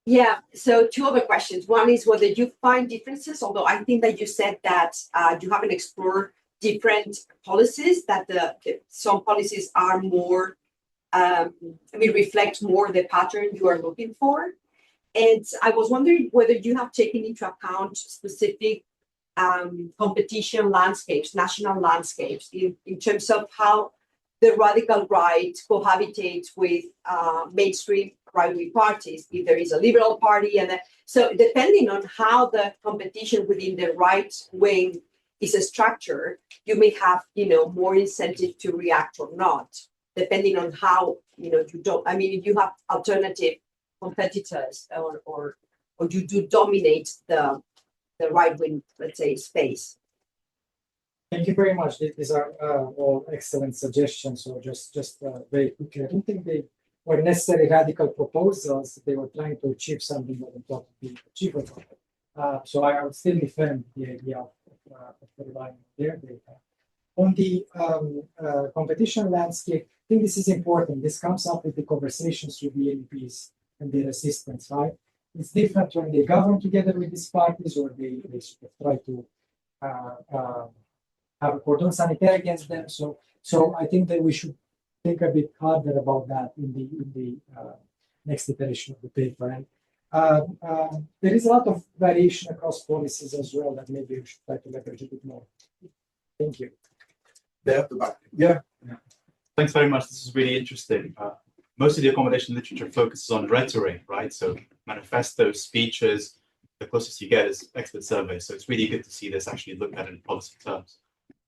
Speaker 5: yeah, so two other questions. One is whether you find differences, although I think that you said that you haven't explored different policies, that some policies are more, reflect more the pattern you are looking for. And I was wondering whether you have taken into account specific competition landscapes, national landscapes, in terms of how the radical right cohabitates with mainstream right-wing parties, if there is a liberal party. So depending on how the competition within the right wing is structured, you may have, more incentive to react or not, depending on how, you don't, if you have alternative competitors or you do dominate the right wing, let's say, space.
Speaker 2: Thank you very much. These are all excellent suggestions. So just very quickly, I don't think they were necessarily radical proposals. They were trying to achieve something that they thought would be achievable. So I would still defend the idea of relying on their data. On the competition landscape, I think this is important. This comes up with the conversations with the MEPs and their assistants, right? It's different when they govern together with these parties or they sort of try to have a cordon sanitaire against them. So I think that we should think a bit harder about that in the next iteration of the paper. And there is a lot of variation across policies as well that maybe we should try to leverage a bit more. Thank you.
Speaker 1: There at the back. Yeah.
Speaker 6: Thanks very much. This is really interesting. Most of the accommodation literature focuses on rhetoric, right? So manifestos, speeches, the closest you get is expert surveys. So it's really good to see this actually looked at in policy terms.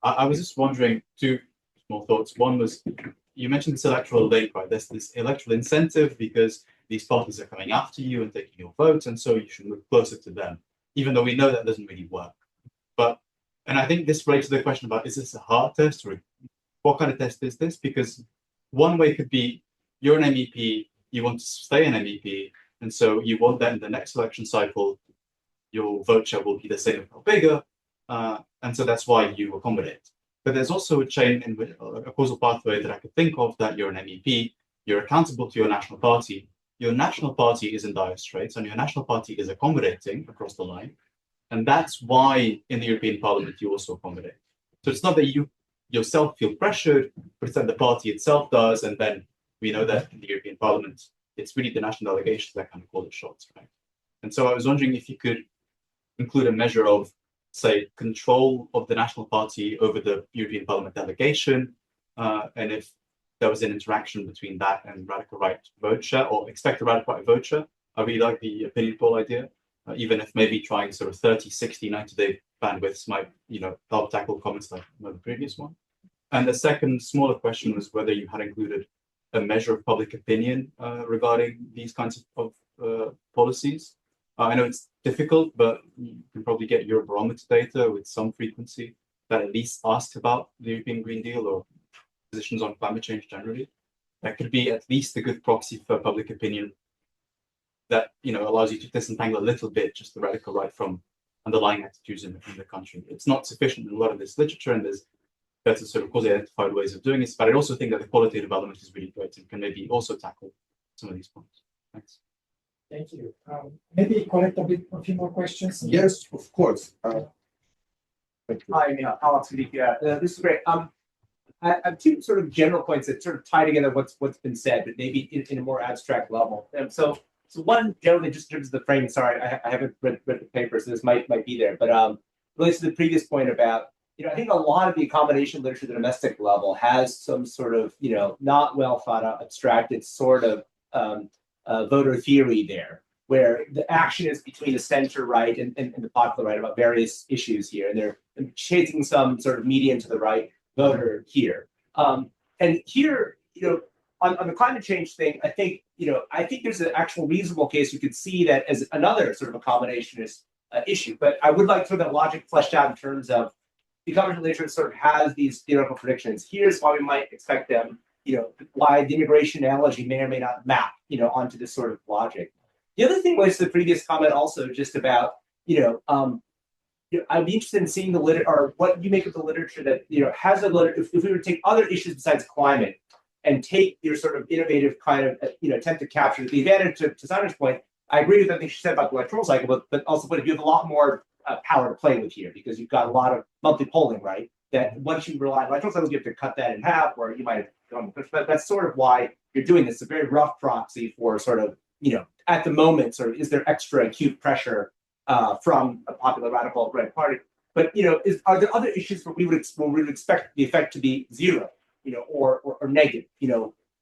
Speaker 6: I was just wondering, two small thoughts. One was, you mentioned this electoral link, right? There's this electoral incentive because these parties are coming after you and taking your votes, and so you should move closer to them, even though we know that doesn't really work. And I think this raises the question about, is this a hard test or what kind of test is this? Because one way could be, you're an MEP, you want to stay an MEP, and so you want that in the next election cycle, your vote share will be the same or bigger, and so that's why you accommodate. But there's also a chain in which, a causal pathway that I could think of, that you're an MEP, you're accountable to your national party is in dire straits, and your national party is accommodating across the line. And that's why in the European Parliament you also accommodate. So it's not that you yourself feel pressured, but it's that the party itself does. And then we know that in the European Parliament, it's really the national delegations that kind of call the shots, right? And so I was wondering if you could include a measure of, say, control of the national party over the European Parliament delegation, and if there was an interaction between that and radical right vote share, or expect a radical right vote share. I really like the opinion poll idea. Even if maybe trying sort of 30, 60, 90-day bandwidths might, help tackle comments like the previous one. And the second smaller question was whether you had included a measure of public opinion regarding these kinds of policies. I know it's difficult, but you can probably get Eurobarometer data with some frequency that at least asks about the European Green Deal or positions on climate change generally. That could be at least a good proxy for public opinion that allows you to disentangle a little bit just the radical right from underlying attitudes in the country. It's not sufficient in a lot of this literature, and there's better sort of causally identified ways of doing this. But I also think that the qualitative element is really great and can maybe also tackle some of these points. Thanks.
Speaker 2: Thank you. Maybe collect a few more questions.
Speaker 1: Yes, of course. Thank you.
Speaker 7: Hi, Mihail. Alex Vidic. This is great. I have two sort of general points that sort of tie together what's been said, but maybe in a more abstract level. So one, generally, just in terms of the framing, sorry, I haven't read the paper, so this might be there, but relates to the previous point about, I think a lot of the accommodation literature at the domestic level has some sort of, not well thought out, abstracted sort of voter theory there, where the action is between the center right and the popular right about various issues here, and they're chasing some sort of median to the right voter here. And here, on the climate change thing, I think there's an actual reasonable case you could see that as another sort of accommodationist issue. But I would like for that logic fleshed out in terms of the accommodation literature sort of has these theoretical predictions. Here's why we might expect them. why the immigration analogy may or may not map, onto this sort of logic. The other thing was the previous comment also just about, I'd be interested in seeing the literature or what you make of the literature that, has a literature, if we were to take other issues besides climate and take your sort of innovative kind of, attempt to capture the advantage to Sandra's point. I agree with everything she said about the electoral cycle, but also, but you have a lot more power to play with here because you've got a lot of monthly polling, right? That once you rely on electoral cycles, you have to cut that in half, or you might have gone, but that's sort of why you're doing this. It's a very rough proxy for sort of, at the moment, sort of, is there extra acute pressure from a popular radical right party? But are there other issues where we would expect the effect to be zero, or negative?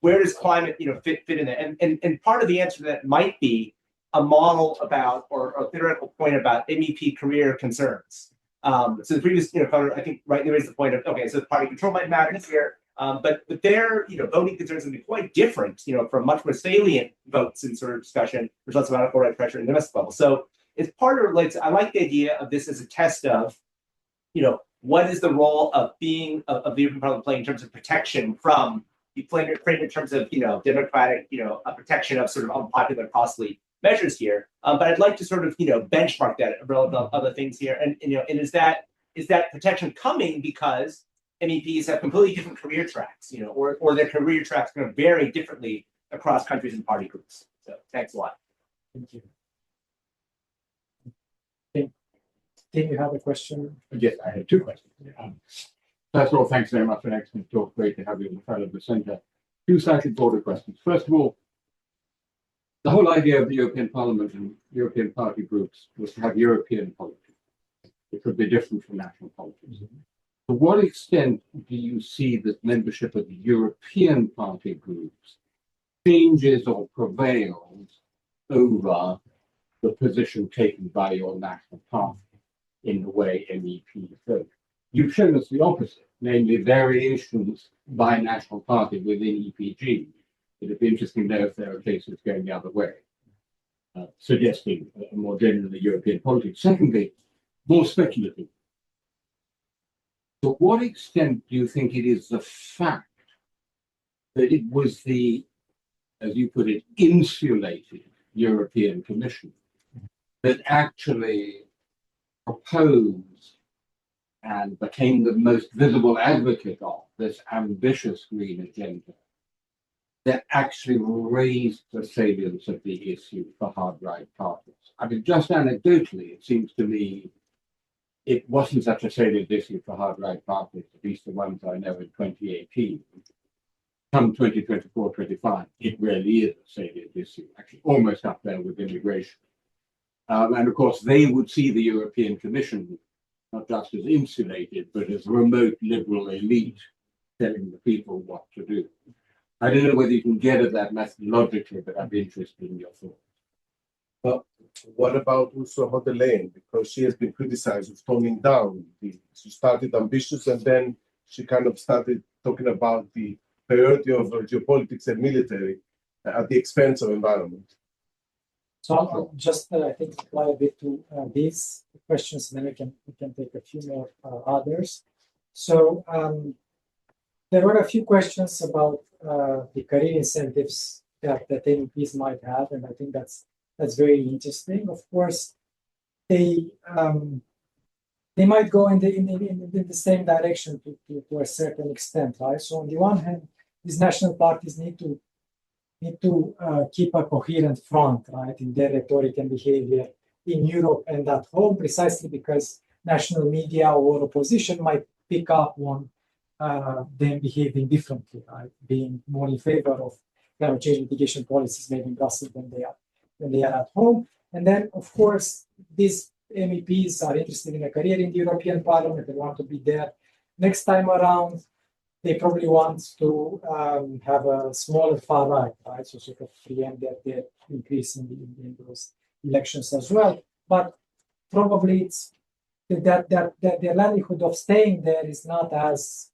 Speaker 7: Where does climate, fit in there? And part of the answer to that might be a model about or a theoretical point about MEP career concerns. So the previous, I think rightly raised the point of, okay, so party control might matter here, but their, voting concerns can be quite different, from much more salient votes in sort of discussion. There's lots of radical right pressure in the domestic level. So it's part of relates. I like the idea of this as a test of, what is the role of being of the European Parliament playing in terms of protection from you frame it in terms of democratic, a protection of sort of unpopular, costly measures here. But I'd like to sort of benchmark that relative to other things here. And and is that protection coming because MEPs have completely different career tracks, or their career tracks are going to vary differently across countries and party groups. So thanks a lot.
Speaker 2: Thank you. Tim, you have a question?
Speaker 8: Yes, I had two questions. First of all, thanks very much for an excellent talk. Great to have you in the fellow of the centre. Two slightly broader questions. First of all, the whole idea of the European Parliament and European party groups was to have European politics. It could be different from national politics. To what extent do you see that membership of the European party groups changes or prevails over the position taken by your national party in the way MEPs vote? You've shown us the opposite, namely variations by national party within EPG. It'd be interesting to know if there are cases going the other way, suggesting a more generally European politics. Secondly, more speculative. To what extent do you think it is the fact that it was the, as you put it, insulated European Commission that actually proposed and became the most visible advocate of this ambitious green agenda that actually raised the salience of the issue for hard right parties? I mean, just anecdotally, it seems to me it wasn't such a salient issue for hard right parties, at least the ones I know in 2018. Come 2024, 25, it really is a salient issue, actually almost up there with immigration. And of course, they would see the European Commission not just as insulated, but as remote liberal elite telling the people what to do. I don't know whether you can get at that methodologically, but I'd be interested in your thoughts.
Speaker 1: But what about also von der Leyen? Because she has been criticized with toning down. She started ambitious and then she kind of started talking about the priority of geopolitics and military at the expense of environment.
Speaker 2: So I'll just, I think, reply a bit to these questions, and then we can take a few more others. So there were a few questions about the career incentives that MEPs might have, and I think that's very interesting. Of course, they might go in the same direction to a certain extent, right? So on the one hand, these national parties need to keep a coherent front, right, in their rhetoric and behavior in Europe and at home, precisely because national media or opposition might pick up on them behaving differently, right, being more in favor of climate change mitigation policies maybe in Brussels than they are at home. And then, of course, these MEPs are interested in a career in the European Parliament. They want to be there next time around. They probably want to have a smaller far right, so sort of preempt their increase in those elections as well. But probably it's that their likelihood of staying there is not as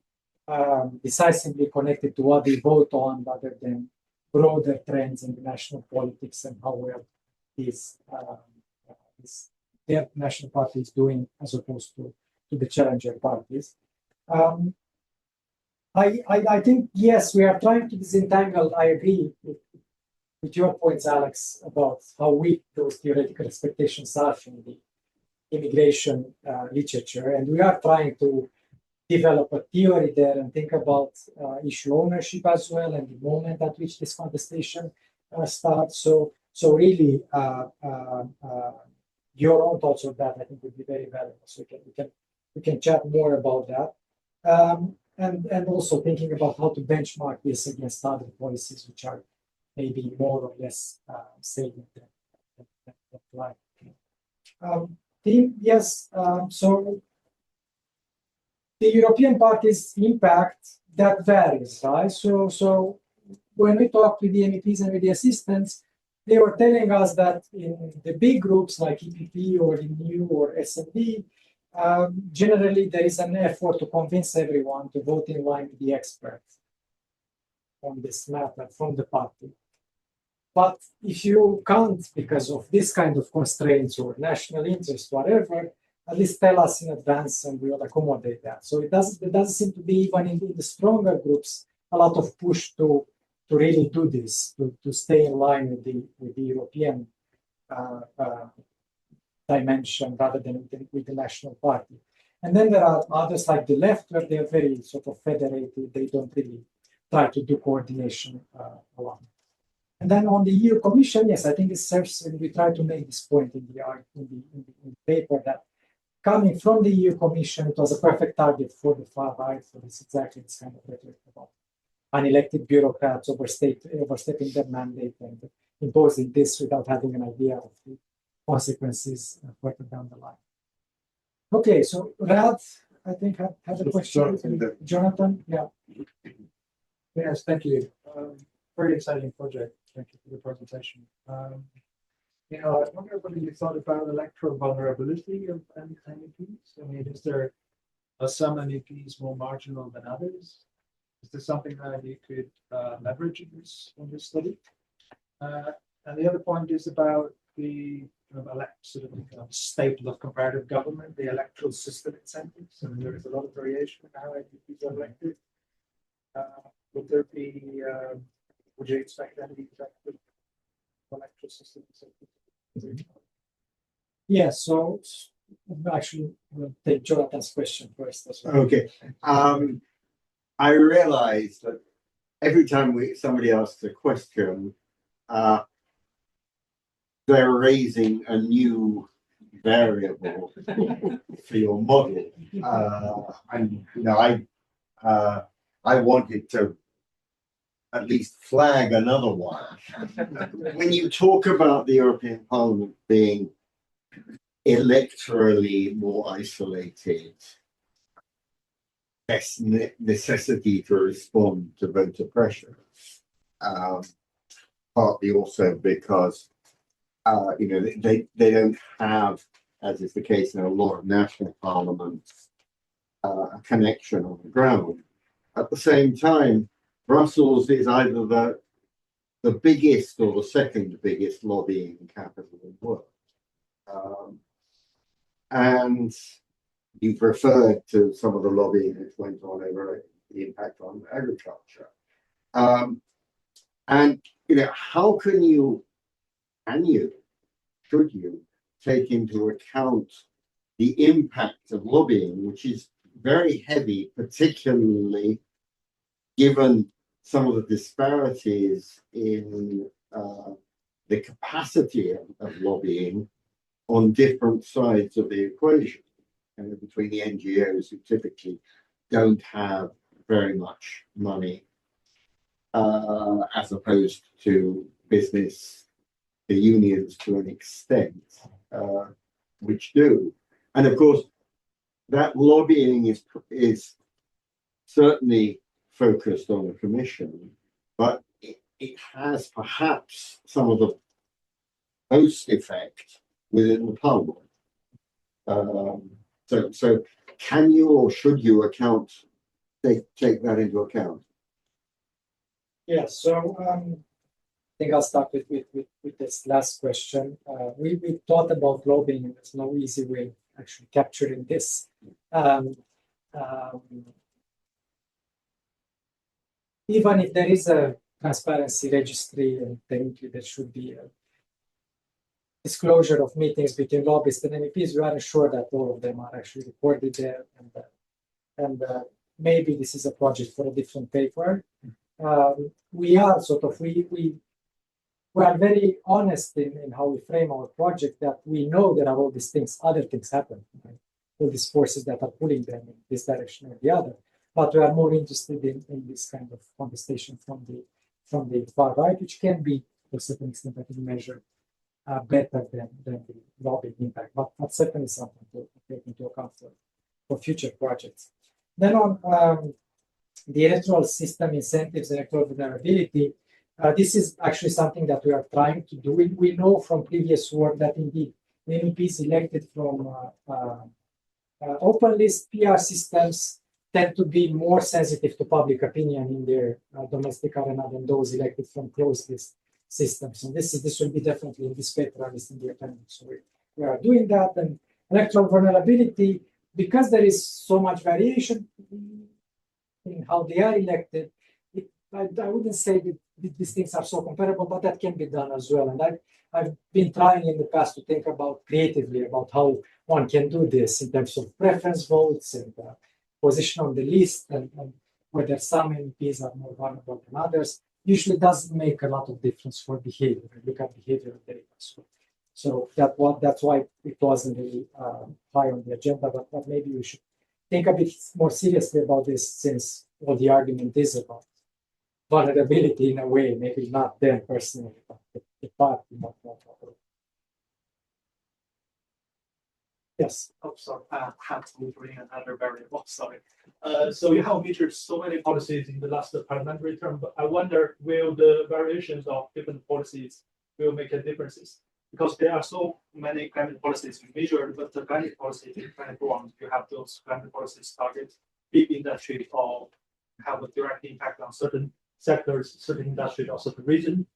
Speaker 2: decisively connected to what they vote on, rather than broader trends in the national politics and how well their national party is doing, as opposed to the challenger parties. I think, yes, we are trying to disentangle. I agree with your points, Alex, about how weak those theoretical expectations are from the immigration literature. And we are trying to develop a theory there and think about issue ownership as well and the moment at which this contestation starts. So really, your own thoughts on that, I think, would be very valuable. So we can chat more about that. And also thinking about how to benchmark this against other policies which are maybe more or less salient than apply. Yes, so the European party's impact, that varies, right? So when we talk with the MEPs and with the assistants, they were telling us that in the big groups like EPP or Renew or SD, generally there is an effort to convince everyone to vote in line with the experts on this matter from the party. But if you can't, because of this kind of constraints or national interest, whatever, at least tell us in advance and we will accommodate that. So it doesn't seem to be even in the stronger groups a lot of push to really do this, to stay in line with the European dimension rather than with the national party. And then there are others like the left where they are very sort of federated. They don't really try to do coordination along. And then on the EU Commission, yes, I think it serves, and we try to make this point in the paper that coming from the EU Commission, it was a perfect target for the far right. So it's exactly this kind of rhetoric about unelected bureaucrats overstepping their mandate and imposing this without having an idea of the consequences further down the line. Okay, so Rad, I think had a question. Jonathan, yeah.
Speaker 9: Yes, thank you. Very exciting project. Thank you for the presentation. I wonder whether you thought about electoral vulnerability of MEPs. I mean, are some MEPs more marginal than others? Is this something that you could leverage in this study? And the other point is about the staple of comparative government, the electoral system incentives. I mean, there is a lot of variation in how MEPs are elected. Would there be? Would you expect any effective electoral system incentives?
Speaker 2: Yes. So actually, we'll take Jonathan's question first as well.
Speaker 10: Okay. I realize that every time somebody asks a question, they're raising a new variable for your model. And I wanted to at least flag another one. When you talk about the European Parliament being electorally more isolated, less necessity to respond to voter pressure, partly also because they don't have, as is the case in a lot of national parliaments, a connection on the ground. At the same time, Brussels is either the biggest or the second biggest lobbying capital in the world. And you've referred to some of the lobbying that went on over the impact on agriculture. And how can you, should you take into account the impact of lobbying, which is very heavy, particularly given some of the disparities in the capacity of lobbying on different sides of the equation, between the NGOs who typically don't have very much money, as opposed to business, the unions to an extent, which do. And of course, that lobbying is certainly focused on the Commission, but it has perhaps some of the most effect within the Parliament. So can you or should you take that into account?
Speaker 2: Yes. So I think I'll start with this last question. We thought about lobbying, and there's no easy way of actually capturing this. even if there is a transparency registry, and technically there should be a disclosure of meetings between lobbyists and MEPs, we aren't sure that all of them are actually recorded there. And maybe this is a project for a different paper. We are sort of, we are very honest in how we frame our project, that we know there are all these things, other things happen, right? All these forces that are pulling them in this direction or the other. But we are more interested in this kind of contestation from the far right, which can be to a certain extent, I think, measured better than the lobbying impact, but certainly something to take into account for future projects. Then on the electoral system incentives and electoral vulnerability, this is actually something that we are trying to do. We know from previous work that indeed MEPs elected from open list PR systems tend to be more sensitive to public opinion in their domestic arena than those elected from closed list systems. And this will be definitely in this paper, at least in the appendix. So we are doing that. And electoral vulnerability, because there is so much variation in how they are elected, I wouldn't say that these things are so comparable, but that can be done as well. And I've been trying in the past to think about creatively about how one can do this in terms of preference votes and position on the list, and whether some MPs are more vulnerable than others. Usually doesn't make a lot of difference for behavior. Look at behavioral data. So that's why it wasn't really high on the agenda, but maybe we should think a bit more seriously about this, since all the argument is about vulnerability in a way, maybe not them personally, but the party, not properly. Yes.
Speaker 11: Oh, sorry, I had to bring another variable. Sorry. So you have measured so many policies in the last parliamentary term, but I wonder, will the variations of different policies will make a differences? Because there are so many climate policies measured, but the climate policies in 2021, you have those climate policies target big industry or have a direct impact on certain sectors, certain industry, or certain region.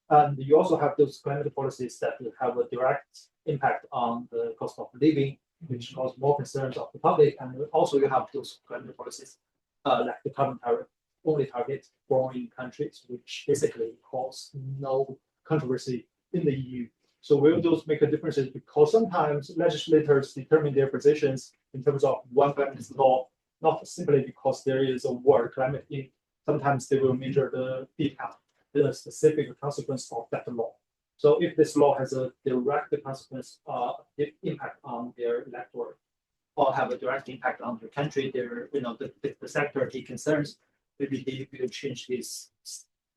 Speaker 11: And you also have those climate policies that will have a direct impact on the cost of living, which cause more concerns of the public. And also you have those climate policies like the carbon tariff only target growing countries, which basically cause no controversy in the EU. So will those make a difference? Because sometimes legislators determine their positions in terms of one climate law, not simply because there is a word climate in. Sometimes they will measure the detail, the specific consequence of that law. So if this law has a direct consequence, impact on their electorate, or have a direct impact on their country, their the sector he concerns, maybe he will change his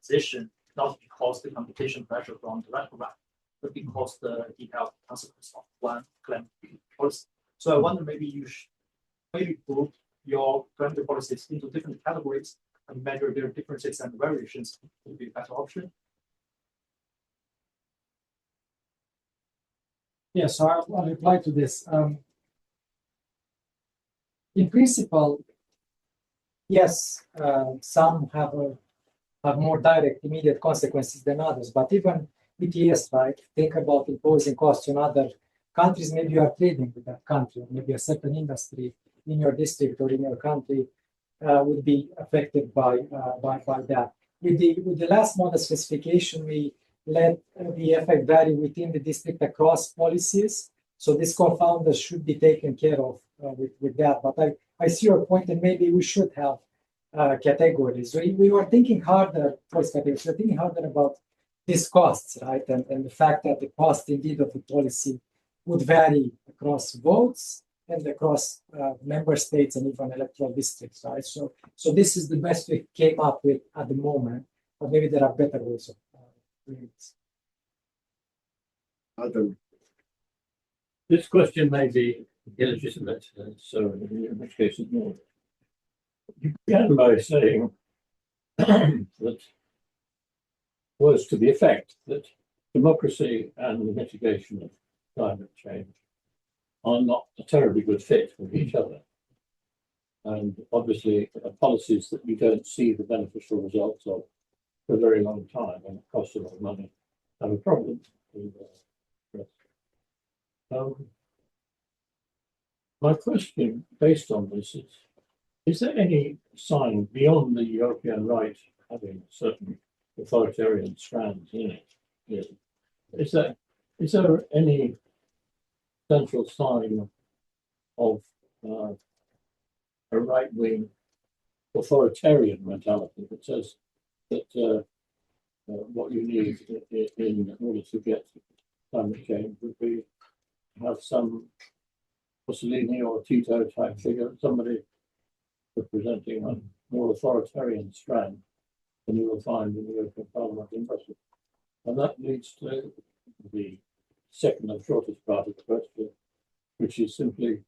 Speaker 11: position, not because the competition pressure from the electorate, but because the detailed consequence of one climate policy. So I wonder, maybe you should maybe group your climate policies into different categories and measure their differences and variations would be a better option.
Speaker 2: Yeah, so I'll reply to this. In principle, yes, some have more direct, immediate consequences than others. But even ETS, right? Think about imposing costs on other countries. Maybe you are trading with that country, maybe a certain industry in your district or in your country would be affected by that. With the last model specification, we let the effect vary within the district across policies. So this confounder should be taken care of with that. But I see your point, and maybe we should have categories. We were thinking harder, we're thinking harder about these costs, right? And the fact that the cost indeed of the policy would vary across votes and across member states and even electoral districts, right? So this is the best we came up with at the moment, but maybe there are better ways of doing this.
Speaker 1: Othon.
Speaker 12: This question may be illegitimate, so in which case ignored. You began by saying that was to the effect that democracy and the mitigation of climate change are not a terribly good fit with each other. And obviously, policies that you don't see the beneficial results of for a very long time and it costs a lot of money have a problem. My question based on this is, Is there any sign beyond the European right having certain authoritarian strands in it? Yes. Is there any central sign of a right-wing authoritarian mentality that says that what you need in order to get climate change would be to have some Mussolini or Tito type figure, somebody representing a more authoritarian strand than you will find in the European Parliament in Brussels. And that leads to the second and shortest part of the question, which is simply,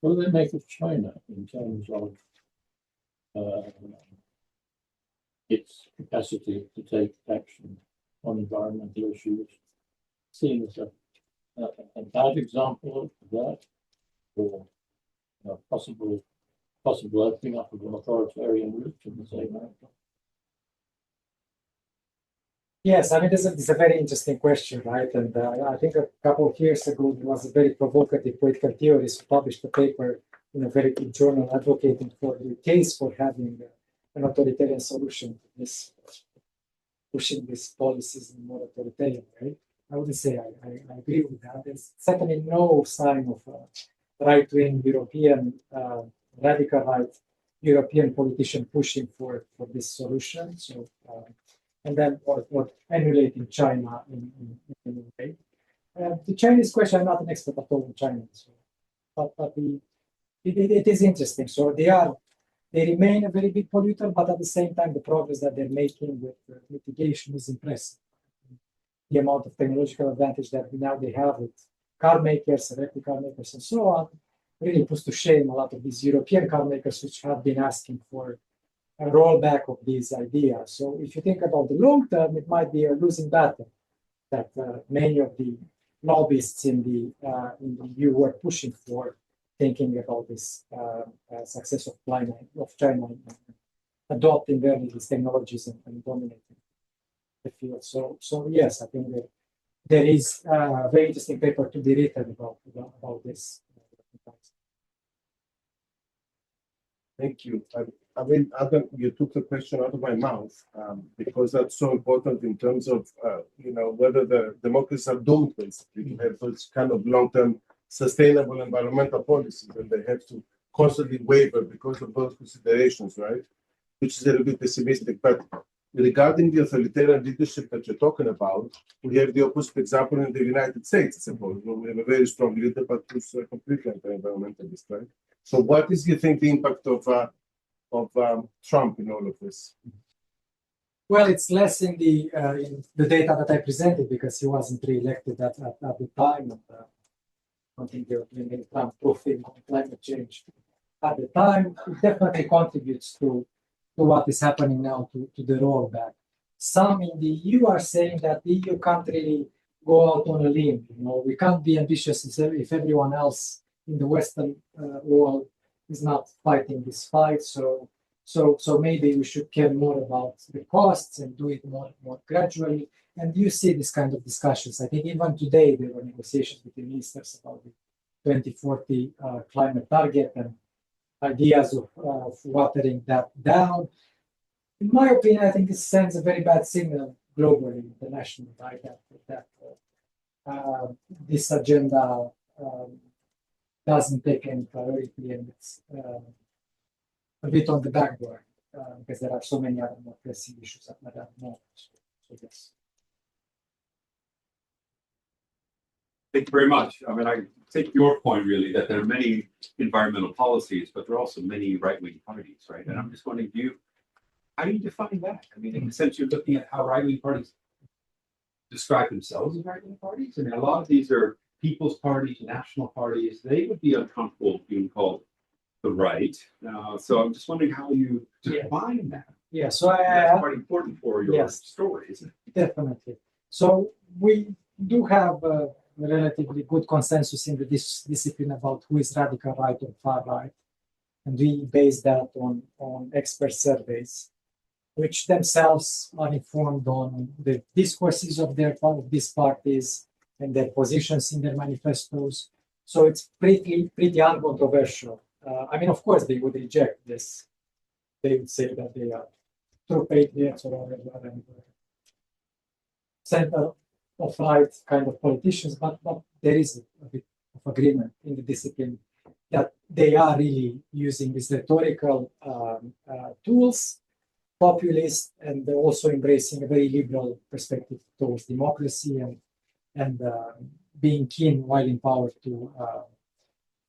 Speaker 12: what do they make of China in terms of its capacity to take action on environmental issues, seen as a bad example of that, or possible opening up of an authoritarian route in the same area?
Speaker 2: Yes, I mean, this is a very interesting question, right? And I think a couple of years ago, there was a very provocative political theorist who published a paper in a very good journal advocating for the case for having an authoritarian solution to this, pushing these policies in a more authoritarian way. I wouldn't say I agree with that. There's certainly no sign of right-wing European, radical right European politician pushing for this solution. So, and then or emulating China in a way. The Chinese question, I'm not an expert at all in China, so, but it is interesting. So they remain a very big polluter, but at the same time, the progress that they're making with mitigation is impressive. The amount of technological advantage that now they have with car makers, electric car makers, and so on, really puts to shame a lot of these European car makers, which have been asking for a rollback of these ideas. So if you think about the long term, it might be a losing battle that many of the lobbyists in the EU were pushing for, thinking about this success of China adopting early these technologies and dominating the field. So yes, I think that there is a very interesting paper to be written about this.
Speaker 1: Thank you. I mean, Adam, you took the question out of my mouth because that's so important in terms of, whether the democracies are doomed basically to have those kind of long-term sustainable environmental policies, and they have to constantly waver because of those considerations, right? Which is a little bit pessimistic. But regarding the authoritarian leadership that you're talking about, we have the opposite example in the United States, I suppose. We have a very strong leader, but who's completely anti-environmentalist, right? So what is, you think, the impact of Trump in all of this?
Speaker 2: Well, it's less in the data that I presented because he wasn't re-elected at the time. And, I don't think there was any Trump proofing on climate change at the time. It definitely contributes to what is happening now to the rollback. Some in the EU are saying that the EU can't really go out on a limb. We can't be ambitious if everyone else in the Western world is not fighting this fight. So maybe we should care more about the costs and do it more gradually. And you see this kind of discussions. I think even today there were negotiations with the ministers about the 2040 climate target and ideas of watering that down. In my opinion, I think this sends a very bad signal globally, internationally, right? That this agenda doesn't take any priority, and it's a bit on the back burner because there are so many other more pressing issues at that moment. So yes.
Speaker 13: Thank you very much. I mean, I take your point really that there are many environmental policies, but there are also many right-wing parties, right? And I'm just wondering, how do you define that? I mean, in the sense you're looking at how right-wing parties describe themselves as right-wing parties. I mean, a lot of these are people's parties, national parties. They would be uncomfortable being called the right. So I'm just wondering how you define that.
Speaker 2: Yeah, so
Speaker 13: that's quite important for your story, isn't it?
Speaker 2: Definitely. So we do have a relatively good consensus in the discipline about who is radical right or far right. And we base that on expert surveys, which themselves are informed on the discourses of these parties and their positions in their manifestos. So it's pretty uncontroversial I mean, of course, they would reject this. They would say that they are true patriots or whatever, and center of right kind of politicians, but there is a bit of agreement in the discipline that they are really using these rhetorical tools, populist, and they're also embracing a very liberal perspective towards democracy and being keen while in power to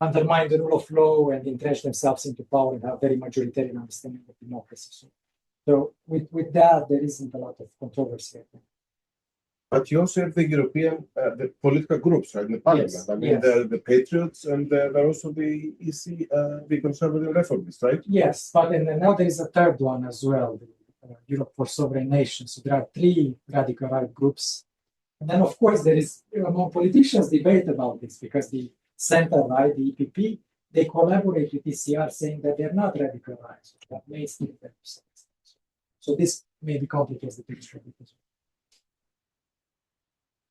Speaker 2: undermine the rule of law and entrench themselves into power and have very majoritarian understanding of democracy. So with that, there isn't a lot of controversy, I think.
Speaker 1: But you also have the European, the political groups, right, in the parliament.
Speaker 2: Yes,
Speaker 1: I mean,
Speaker 2: yes.
Speaker 1: the patriots and there are also the EC, the conservative reformists, right?
Speaker 2: Yes, but then now there is a third one as well, the, Europe for Sovereign Nations. So there are three radical right groups. And then, of course, there is among politicians debate about this because the center right, the EPP, they collaborate with ECR saying that they're not radical right. So that may still be. So this maybe complicates the picture a bit as well.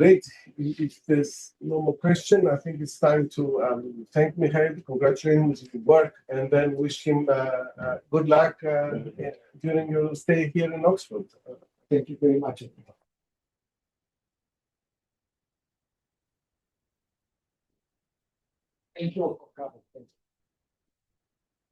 Speaker 1: Great. If there's no more question, I think it's time to thank Mihail, congratulate him with his good work, and then wish him good luck during your stay here in Oxford.
Speaker 2: Thank you very much. Thank you all for coming. Thank you.